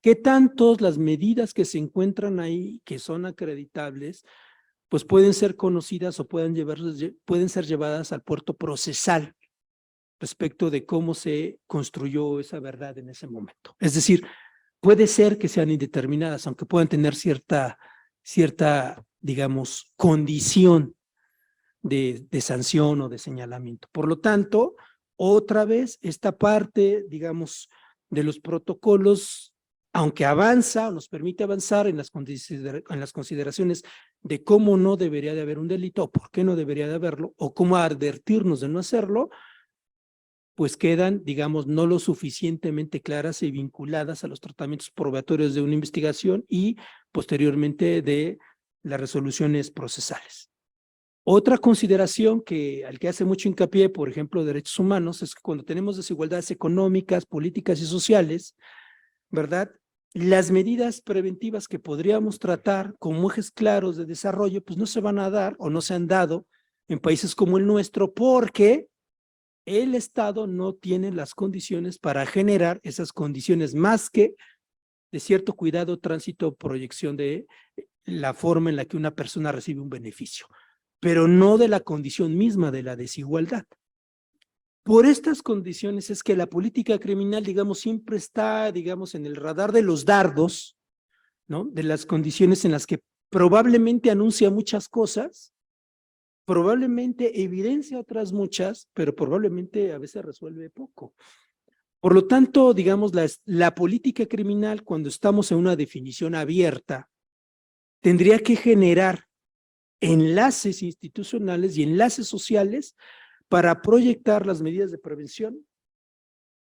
¿Qué tantos las medidas que se encuentran ahí, que son acreditables, pues pueden ser conocidas o pueden ser llevadas al puerto procesal respecto de cómo se construyó esa verdad en ese momento? Es decir, puede ser que sean indeterminadas, aunque puedan tener cierta, digamos, condición de sanción o de señalamiento. Por lo tanto, otra vez, esta parte, digamos, de los protocolos, aunque avanza o nos permite avanzar en las consideraciones de cómo no debería de haber un delito o por qué no debería de haberlo o cómo advertirnos de no hacerlo, pues quedan, digamos, no lo suficientemente claras y vinculadas a los tratamientos probatorios de una investigación y posteriormente de las resoluciones procesales. Otra consideración al que hace mucho hincapié, por ejemplo, derechos humanos, es que cuando tenemos desigualdades económicas, políticas y sociales, ¿verdad? Las medidas preventivas que podríamos tratar como ejes claros de desarrollo, pues no se van a dar o no se han dado en países como el nuestro porque el Estado no tiene las condiciones para generar esas condiciones más que de cierto cuidado, tránsito, proyección de la forma en la que una persona recibe un beneficio, pero no de la condición misma de la desigualdad. Por estas condiciones es que la política criminal, digamos, siempre está, digamos, en el radar de los dardos, ¿no? De las condiciones en las que probablemente anuncia muchas cosas, probablemente evidencia otras muchas, pero probablemente a veces resuelve poco. Por lo tanto, digamos, la política criminal, cuando estamos en una definición abierta, tendría que generar enlaces institucionales y enlaces sociales para proyectar las medidas de prevención,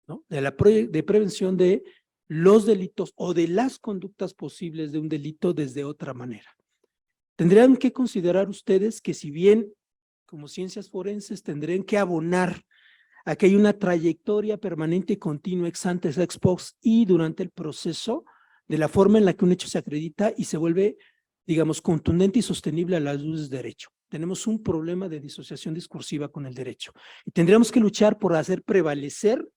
¿no? De prevención de los delitos o de las conductas posibles de un delito desde otra manera. Tendrían que considerar ustedes que si bien como ciencias forenses tendrían que abonar a que hay una trayectoria permanente y continua ex ante, ex post y durante el proceso de la forma en la que un hecho se acredita y se vuelve, digamos, contundente y sostenible a las luces del derecho. Tenemos un problema de disociación discursiva con el derecho y tendríamos que luchar por hacer prevalecer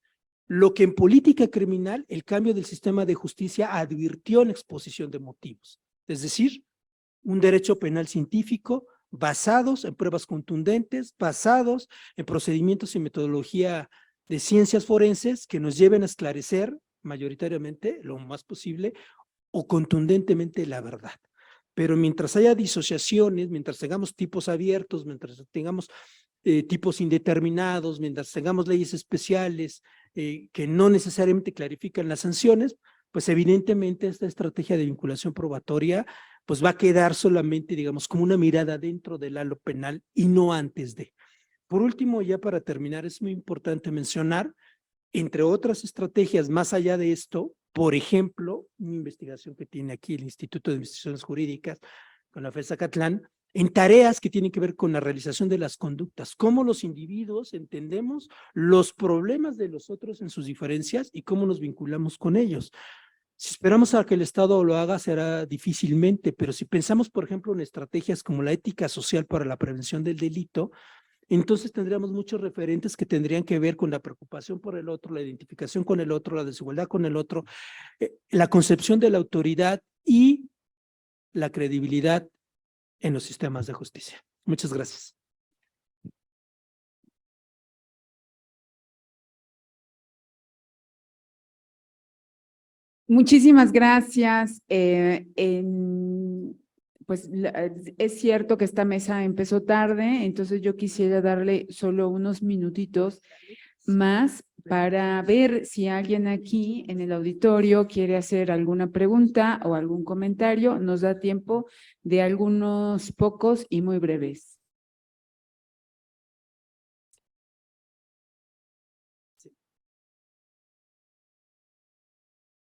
lo que en política criminal el cambio del sistema de justicia advirtió en la exposición de motivos, es decir, un derecho penal científico basados en pruebas contundentes, basados en procedimientos y metodología de ciencias forenses que nos lleven a esclarecer mayoritariamente, lo más posible, o contundentemente la verdad. Pero mientras haya disociaciones, mientras tengamos tipos abiertos, mientras tengamos tipos indeterminados, mientras tengamos leyes especiales que no necesariamente clarifican las sanciones, pues evidentemente esta estrategia de vinculación probatoria pues va a quedar solamente, digamos, como una mirada dentro del halo penal y no antes de. Por último, ya para terminar, es muy importante mencionar, entre otras estrategias más allá de esto, por ejemplo, una investigación que tiene aquí el Instituto de Investigaciones Jurídicas con la FES Zacatlán, en tareas que tienen que ver con la realización de las conductas, cómo los individuos entendemos los problemas de los otros en sus diferencias y cómo nos vinculamos con ellos. Si esperamos a que el Estado lo haga, será difícilmente, pero si pensamos, por ejemplo, en estrategias como la ética social para la prevención del delito, entonces tendríamos muchos referentes que tendrían que ver con la preocupación por el otro, la identificación con el otro, la desigualdad con el otro, la concepción de la autoridad y la credibilidad en los sistemas de justicia. Muchas gracias. Muchísimas gracias. Pues es cierto que esta mesa empezó tarde, entonces yo quisiera darle solo unos minutitos más para ver si alguien aquí en el auditorio quiere hacer alguna pregunta o algún comentario. Nos da tiempo de algunos pocos y muy breves.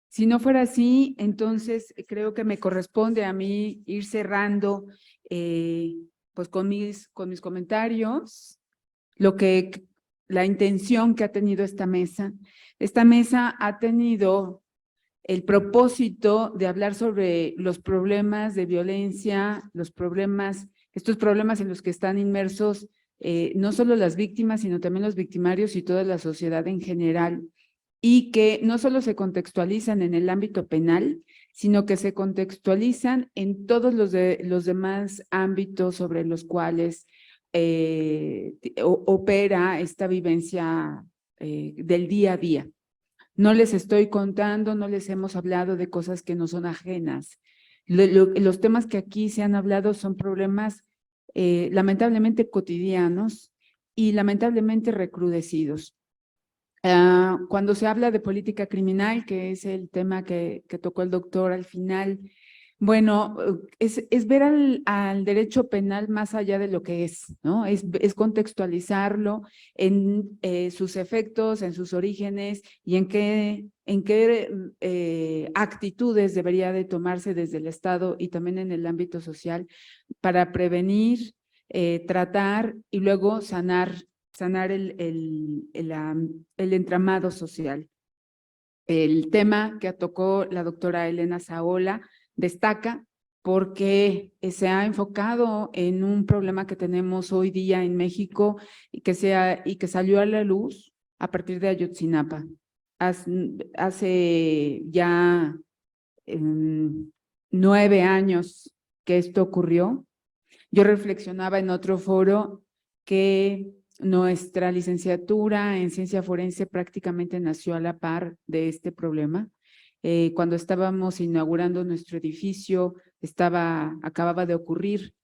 Si no fuera así, entonces creo que me corresponde a mí ir cerrando pues con mis comentarios, la intención que ha tenido esta mesa. Esta mesa ha tenido el propósito de hablar sobre los problemas de violencia, estos problemas en los que están inmersos no solo las víctimas, sino también los victimarios y toda la sociedad en general, y que no solo se contextualizan en el ámbito penal, sino que se contextualizan en todos los demás ámbitos sobre los cuales opera esta vivencia del día a día. No les estoy contando, no les hemos hablado de cosas que no son ajenas. Los temas que aquí se han hablado son problemas lamentablemente cotidianos y lamentablemente recrudecidos. Cuando se habla de política criminal, que es el tema que tocó el doctor al final, bueno, es ver al derecho penal más allá de lo que es, ¿no? Es contextualizarlo en sus efectos, en sus orígenes y en qué actitudes debería de tomarse desde el Estado y también en el ámbito social para prevenir, tratar y luego sanar el entramado social. El tema que tocó la doctora Elena Saola destaca porque se ha enfocado en un problema que tenemos hoy día en México y que salió a la luz a partir de Ayotzinapa. Hace ya 9 años que esto ocurrió. Yo reflexionaba en otro foro que nuestra licenciatura en ciencia forense prácticamente nació a la par de este problema. Cuando estábamos inaugurando nuestro edificio, acababa de ocurrir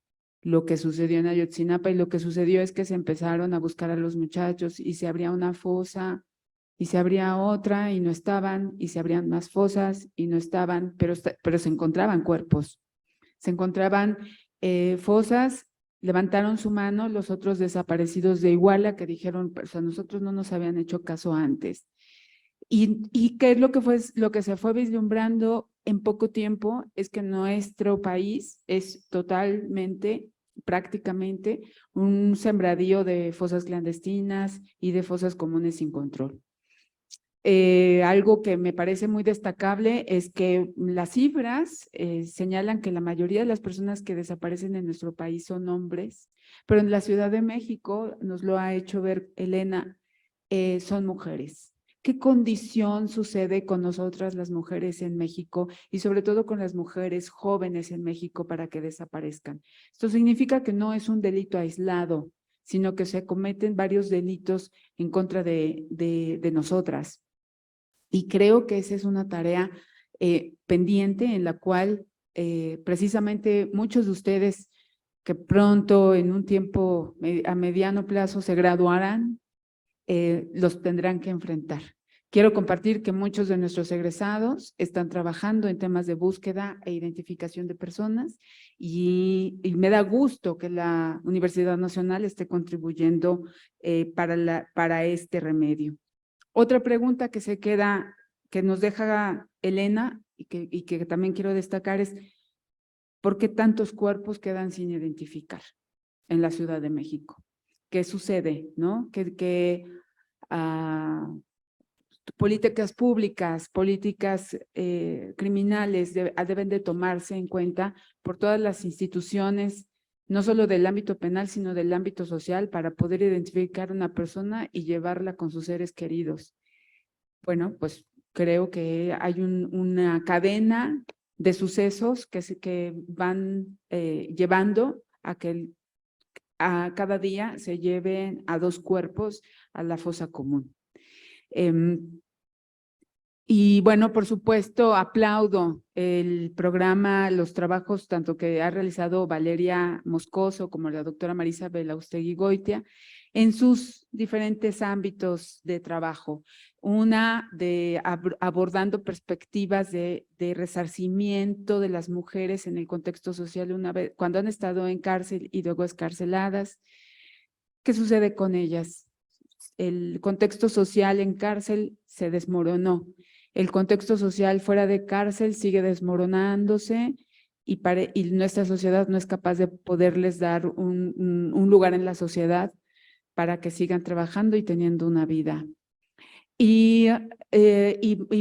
lo que sucedió en Ayotzinapa, y lo que sucedió es que se empezaron a buscar a los muchachos y se abría una fosa y se abría otra y no estaban, y se abrían más fosas y no estaban, pero se encontraban cuerpos, se encontraban fosas. Levantaron su mano los otros desaparecidos de Iguala que dijeron, pues a nosotros no nos habían hecho caso antes. ¿Y qué es lo que se fue vislumbrando en poco tiempo? Es que nuestro país es prácticamente, un sembradío de fosas clandestinas y de fosas comunes sin control. Algo que me parece muy destacable es que las cifras señalan que la mayoría de las personas que desaparecen en nuestro país son hombres, pero en la Ciudad de México, nos lo ha hecho ver Elena, son mujeres. ¿Qué condición sucede con nosotras las mujeres en México y sobre todo con las mujeres jóvenes en México para que desaparezcan? Esto significa que no es un delito aislado, sino que se cometen varios delitos en contra de nosotras. Y creo que esa es una tarea pendiente en la cual precisamente muchos de ustedes que pronto en un tiempo a mediano plazo se graduarán, los tendrán que enfrentar. Quiero compartir que muchos de nuestros egresados están trabajando en temas de búsqueda e identificación de personas y me da gusto que la Universidad Nacional esté contribuyendo para este remedio. Otra pregunta que se queda, que nos deja Elena y que también quiero destacar es ¿por qué tantos cuerpos quedan sin identificar en la Ciudad de México? ¿Qué sucede, no? Políticas públicas, políticas criminales deben de tomarse en cuenta por todas las instituciones, no solo del ámbito penal, sino del ámbito social, para poder identificar a una persona y llevarla con sus seres queridos. Bueno, pues creo que hay una cadena de sucesos que van llevando a que a cada día se lleven a 2 cuerpos a la fosa común. Y bueno, por supuesto, aplaudo el programa, los trabajos tanto que ha realizado Valeria Moscoso como la doctora Marisa Belaustegui-Goitia en sus diferentes ámbitos de trabajo. Una de abordando perspectivas de resarcimiento de las mujeres en el contexto social una vez, cuando han estado en cárcel y luego escarceladas. ¿Qué sucede con ellas? El contexto social en cárcel se desmoronó. El contexto social fuera de cárcel sigue desmoronándose y nuestra sociedad no es capaz de poderles dar un lugar en la sociedad para que sigan trabajando y teniendo una vida. Y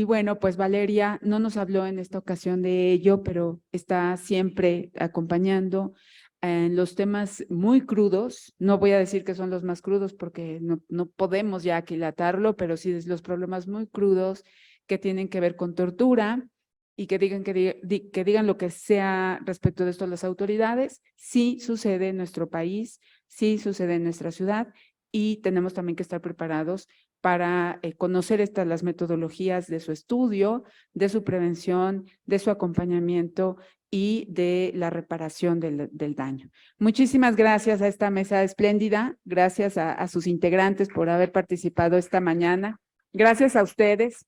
bueno, pues Valeria no nos habló en esta ocasión de ello, pero está siempre acompañando en los temas muy crudos. No voy a decir que son los más crudos porque no podemos ya aquilatarlo, pero sí es los problemas muy crudos que tienen que ver con tortura y que digan lo que sea respecto de esto a las autoridades. Sí sucede en nuestro país, sí sucede en nuestra ciudad y tenemos también que estar preparados para conocer las metodologías de su estudio, de su prevención, de su acompañamiento y de la reparación del daño. Muchísimas gracias a esta mesa espléndida, gracias a sus integrantes por haber participado esta mañana, gracias a ustedes.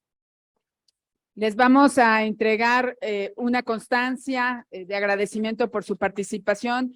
Les vamos a entregar una constancia de agradecimiento por su participación.